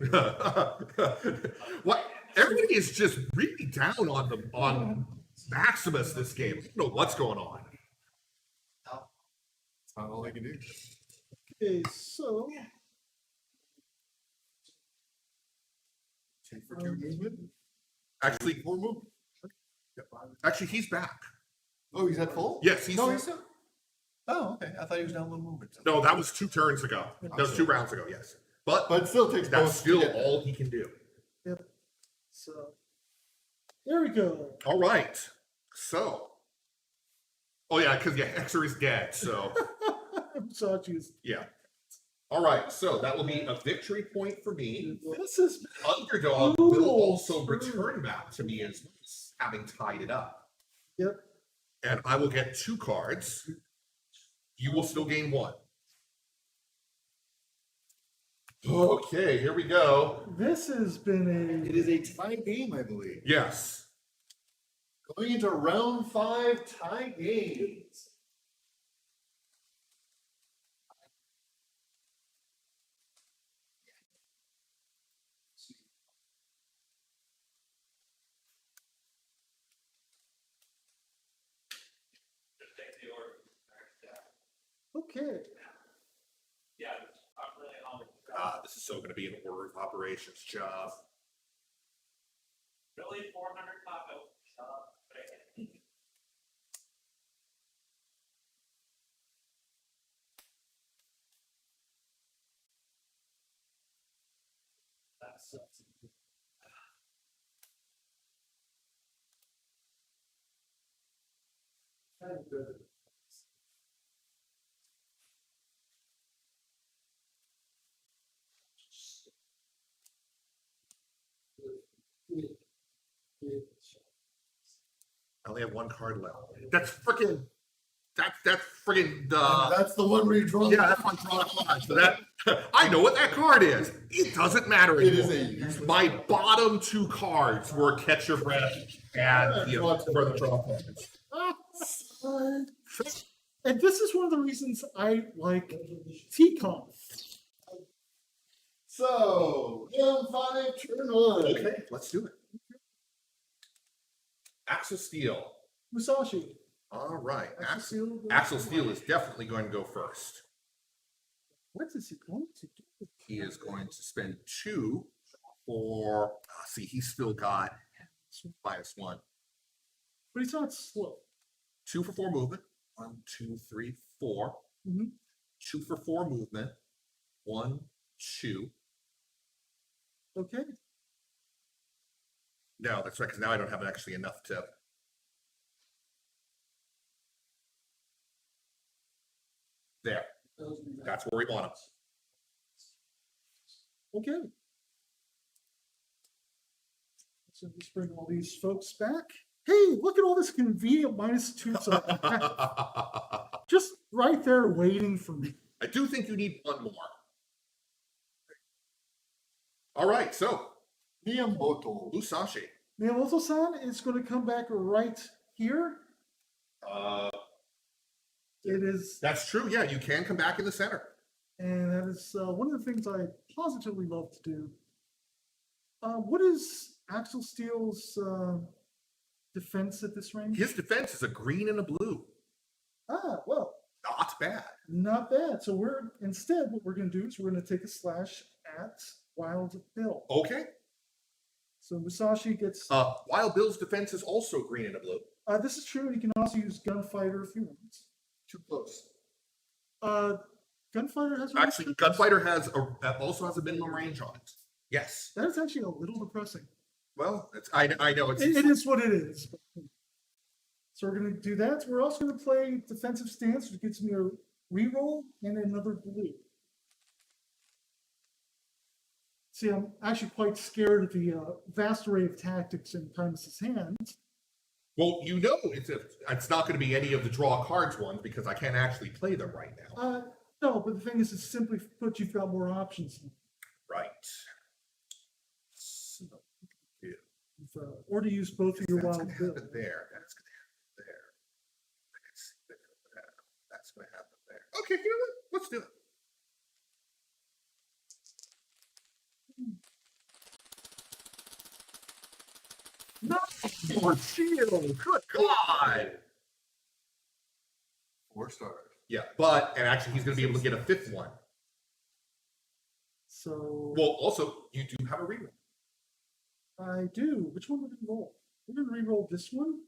What? Everybody is just really down on Maximus this game. I don't know what's going on. That's not all I can do. okay, so. Take for 2 movement. Actually, 4 movement. he's back. Oh, he's at full? Yes, he's. No, he's still. Oh, okay. I thought he was down 1 movement. No, that was 2 turns ago. That was 2 rounds ago. Yes, but But it still takes that's both. still Yeah. all he can do. Yep. So. There we go. All right. So. Oh yeah, because Hexer is dead. So Musachi's. yeah. All right. So that will be a victory point for me. This is. Underdog will also return back to me as having tied it up. Yep. And I will get 2 cards. You will still gain 1. Okay, here we go. This has been It is a tie game, I believe. Yes. Going into round 5 tie games. okay. This is so going to be an order of operations job. Really 400 taco. I only have one card left. That's freaking. That's freaking. That's the one where you draw. Yeah, that's my draw card. So that I know what that card is. It doesn't matter It anymore. is a My bottom 2 cards were Catch Your Breath and further draw cards. And this is one of the reasons I like TCOM. So, round 5, turn on. Okay, let's do it. Axel Steel. Musashi. All right. Steel. Axel Steel is definitely going to go first. What is he going to do? He is going to spend 2 for. See, he's still got -1. But he's not slow. 2 for 4 movement. 1, 2, 3, 4. Mhm. 2 for 4 movement. 1, 2. Okay. No, that's right, because now I don't have actually enough to. There. That's where we want him. Okay. So just bring all these folks back. Hey, look at all this convenient -2s. Just right there waiting for me. I do think you need 1 more. All right, so Miyamoto. Musashi. Miyamoto-san is going to come back right here. It is, That's true. Yeah, you can come back in the center. and that is one of the things I positively love to do. What is Axel Steele's defense at this range? His defense is a green and a blue. Well, Not bad. not bad. So what we're going to do is we're going to take a slash at Wild Bill. Okay. So Musashi gets. Wild Bill's defense is also green and a blue. This is true. You can also use Gunfighter if you want. Too close. Gunfighter has. Actually, Gunfighter also has a minimum range on it. Yes. That is actually a little depressing. Well, I know it's. It is what it is. So we're going to do that. We're also going to play defensive stance, which gets me a reroll and another blue. See, I'm actually quite scared of the vast array of tactics in Primus's hands. Well, you know, it's not going to be any of the draw cards ones because I can't actually play them right now. No, but the thing is, it's simply put, you've got more options. Right. So, Or to use both of your that's wild going to bills. happen there. That's going to happen there. I can see that. That's going to happen there. Okay, you know what? Let's do it. No more shield. Good God. 4 stars. Yeah, and actually, he's going to be able to get a 5th one. So Well, also, you do have a reroll. I do. Which one would we roll? We're going to re-roll this one.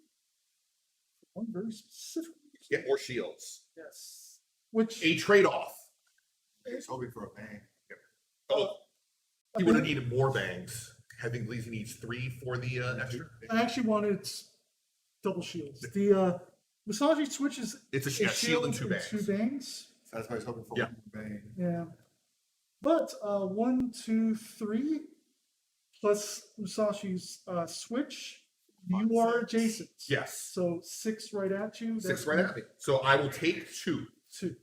One very specific. Get more shields. Yes. Which A trade-off. He's hoping for a bang. Oh, he would have needed more bangs. I think at least he needs 3 for the extra. I actually wanted double shields. The Musashi switches. It's a shield and 2 bangs. 2 bangs. That's why he's hoping for Yeah. a bang. Yeah. But 1, 2, 3 plus Musashi's switch, you are adjacent. Yes. So 6 right at you. 6 right at me. So I will take 2. 2.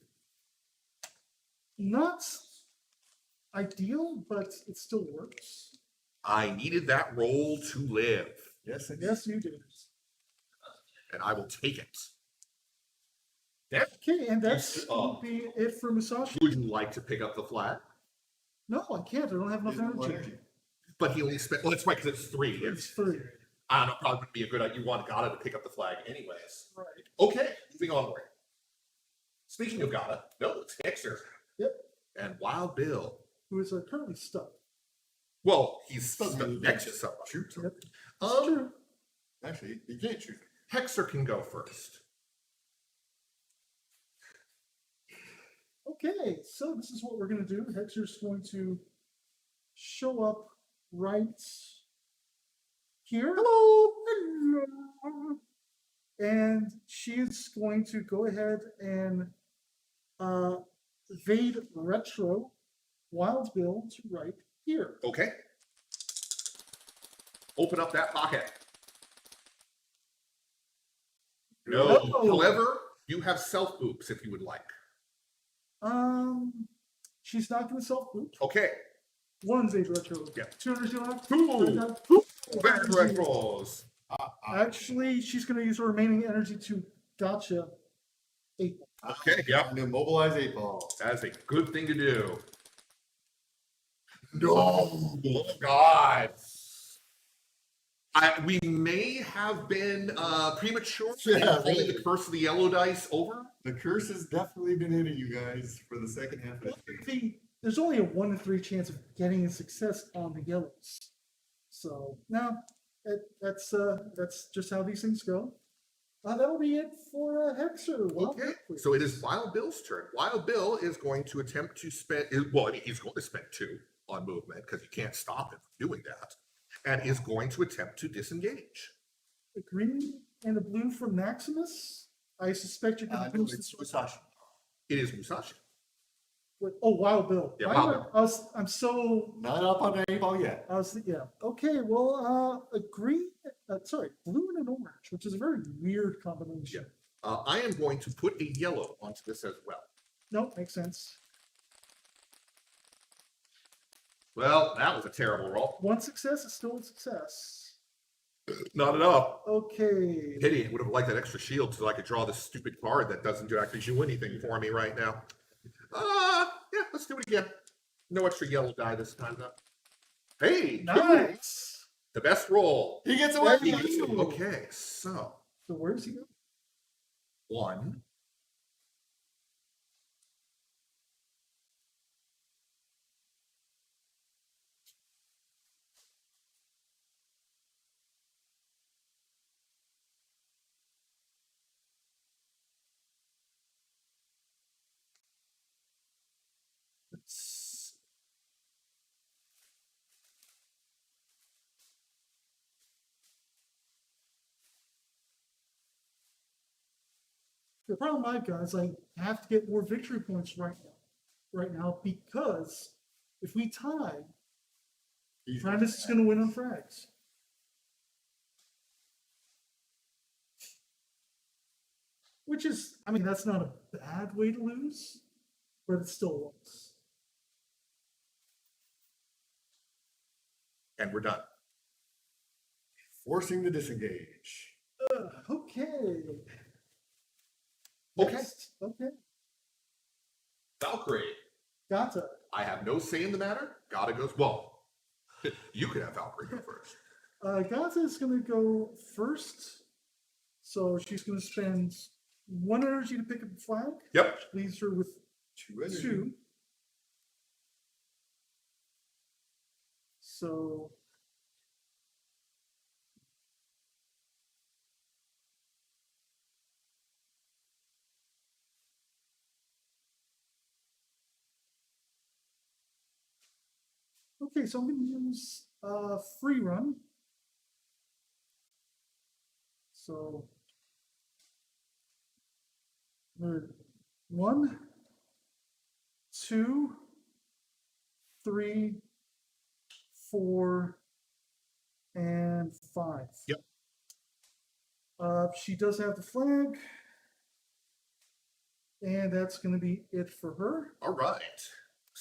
Not ideal, but it still works. I needed that roll to live, Yes, and Yes, you did. and I will take it. Okay, and that's s- going to be it for Musashi. Would you like to pick up the flag? No, I can't. I don't have enough energy. But he only spent. Well, that's right, because it's 3. It's 3. I don't know. Probably wouldn't be a good idea. You want Gata to pick up the flag, anyways. Right. Okay, moving onward. Speaking of Gata, no, it's Hexer. Yep. And Wild Bill. Who is currently stuck. Well, he's Doesn't stuck mean next he to can somebody. shoot Yep. something. It's true. Actually, you can't shoot. Hexer can go first. Okay, so this is what we're going to do. Hexer's going to show up right here. Hello. And she's going to go ahead and evade retro Wild Bill to right here. Okay. Open up that pocket. No. No. However, you have self boops if you would like. She's not going to self boot. Okay. 1 evade retro. Yeah. 2 energy lock. 2 bad retros. Actually, she's going to use her remaining energy to gotcha 8. Okay, yeah. I'm gonna mobilize 8 ball. That's a good thing to do. No. Oh, God. We may have been premature in Yeah, calling really. the curse of the yellow dice over. The curse has definitely been hitting you guys for the second half of this game. There's only a 1 in 3 chance of getting a success on the yellows. So, no, that's just how these things go. That'll be it for Hexer. Wild Okay, Bill, please. so it is Wild Bill's turn. Wild Bill is going to attempt to spend, well, I mean, he's going to spend 2 on movement because you can't stop him from doing that, and is going to attempt to disengage. The green and the blue from Maximus. I suspect you're going to No, boost it's this. Musashi. It is Musashi. Oh, Wild Bill. Yeah, Why Wild am I'm so. Not up on the 8 ball yet. Yeah. Okay. Well, a green. Blue and an orange, which is a very weird combination. I am going to put a yellow onto this as well. Nope, makes sense. Well, that was a terrible roll. 1 success is still a success. Not enough. Okay. Pity, would have liked that extra shield so I could draw this stupid card that doesn't actually do anything for me right now. Yeah, let's do it again. No extra yellow die this time, though. Hey, Nice. the best roll. He gets away. Okay, so So where's he go? 1. The problem I've got is I have to get more victory points right now because if we tie, Primus is going to win on frags. Which is, I mean, that's not a bad way to lose, but it still works. And we're done. Forcing the disengage. Okay. Okay. Next. Okay. Valkyrie. Gata. I have no say in the matter. Gotta goes. Well, you could have Valkyrie go first. Gata is going to go first. So she's going to spend 1 energy to pick up the flag. Yep. Which leaves her with 2 energy. 2. So okay, so I'm going to use free run. So 1, 2, 3, 4, and 5. Yep. She does have the flag, and that's going to be it for her. All right.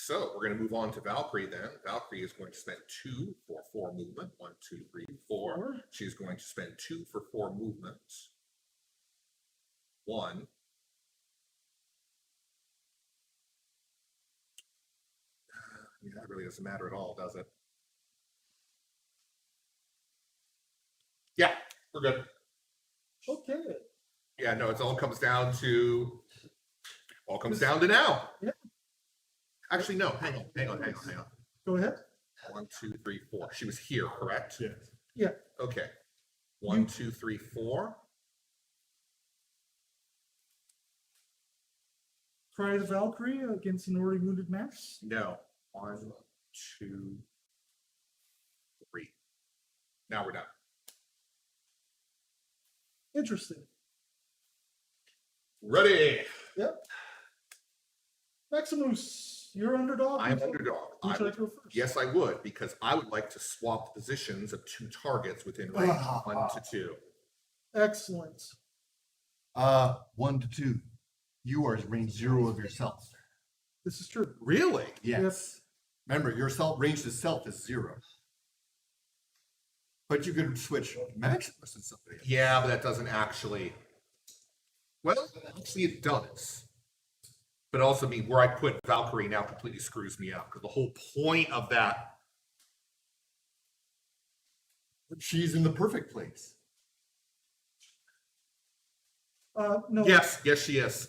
So we're going to move on to Valkyrie then. Valkyrie is going to spend 2 for 4 movement. 1, 2, 3, 4. Four. She's going to spend 2 for 4 movements. 1. That really doesn't matter at all, does it? Yeah, we're good. Okay. Yeah, no, it all comes down to now. Yeah. Actually, no, hang on. Go ahead. 1, 2, 3, 4. She was here, correct? Yeah. Yeah. Okay. 1, 2, 3, 4. Cry the Valkyrie against an already wounded mass. No. 1, 2, 3. Now we're done. Interesting. Ready. Yep. Maximus, you're underdog. I'm underdog. Would you like to go first? Yes, I would, because I would like to swap the positions of 2 targets within range 1 to 2. Excellent. 1 to 2. You are range 0 of yourself. This is true. Really? Yes. Remember, your range to self is 0. But you could switch Maximus and somebody else. Yeah, but that doesn't actually. Well, actually, it does. But also, I mean, where I put Valkyrie now completely screws me up, because the whole point of that. She's in the perfect place. No. Yes, she is.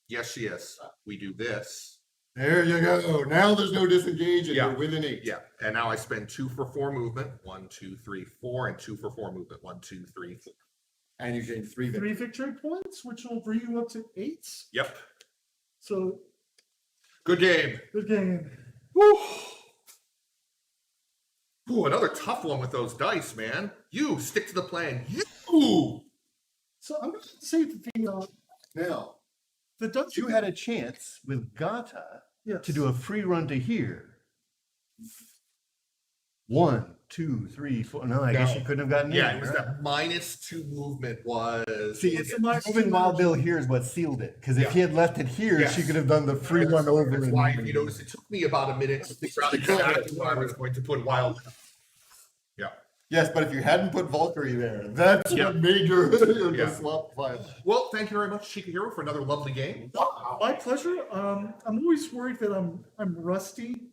Yes, she is. We do this. There you go. Now there's no disengage and Yeah. you're within 8. Yeah, and now I spend 2 for 4 movement. 1, 2, 3, 4, and 2 for 4 movement. 1, 2, 3, 4. And you gain 3 3 victories. victory points, which will bring you up to 8. Yep. So, Good game. good game. Woo. Ooh, another tough one with those dice, man. You stick to the plan. You. So I'm going to say that Now, the Dutch. you had a chance with Gata Yes. to do a free run to here. 1, 2, 3, 4. No, I guess No. you couldn't have gotten Yeah, in. it was right? that -2 movement was. See, it's It's a nice moving Wild situation. Bill here is what sealed it. Because if Yeah. he had left it here, Yes. she could have done the free run over. That's and- why, if you notice, it took me about a minute to figure out exactly where I was going to put Wild. Yeah. Yes, but if you hadn't put Valkyrie there, that's Yeah. what made your Yeah. swap file. Well, thank you very much, Chikahiro, for another lovely game. My pleasure. I'm always worried that I'm rusty.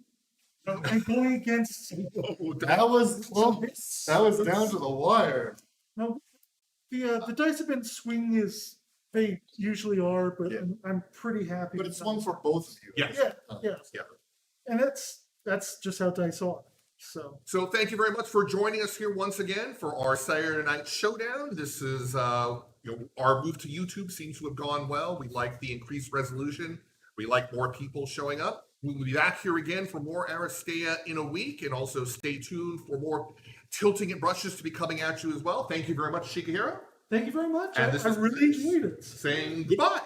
I'm going against. That was close. That was down to the wire. No, the dice have been swinging as they usually are, but Yeah. I'm pretty happy. But with it's them. one for both of you. Yes. Yeah. Yeah. And that's just how dice are. So thank you very much for joining us here once again for our Saturday Night Showdown. This is, our move to YouTube seems to have gone well. We like the increased resolution. We like more people showing up. We will be back here again for more Aristeia in a week, and also stay tuned for more tilting and brushes to be coming at you as well. Thank you very much, Chikahiro. Thank you very much. And I this is really enjoyed it. Saying goodbye.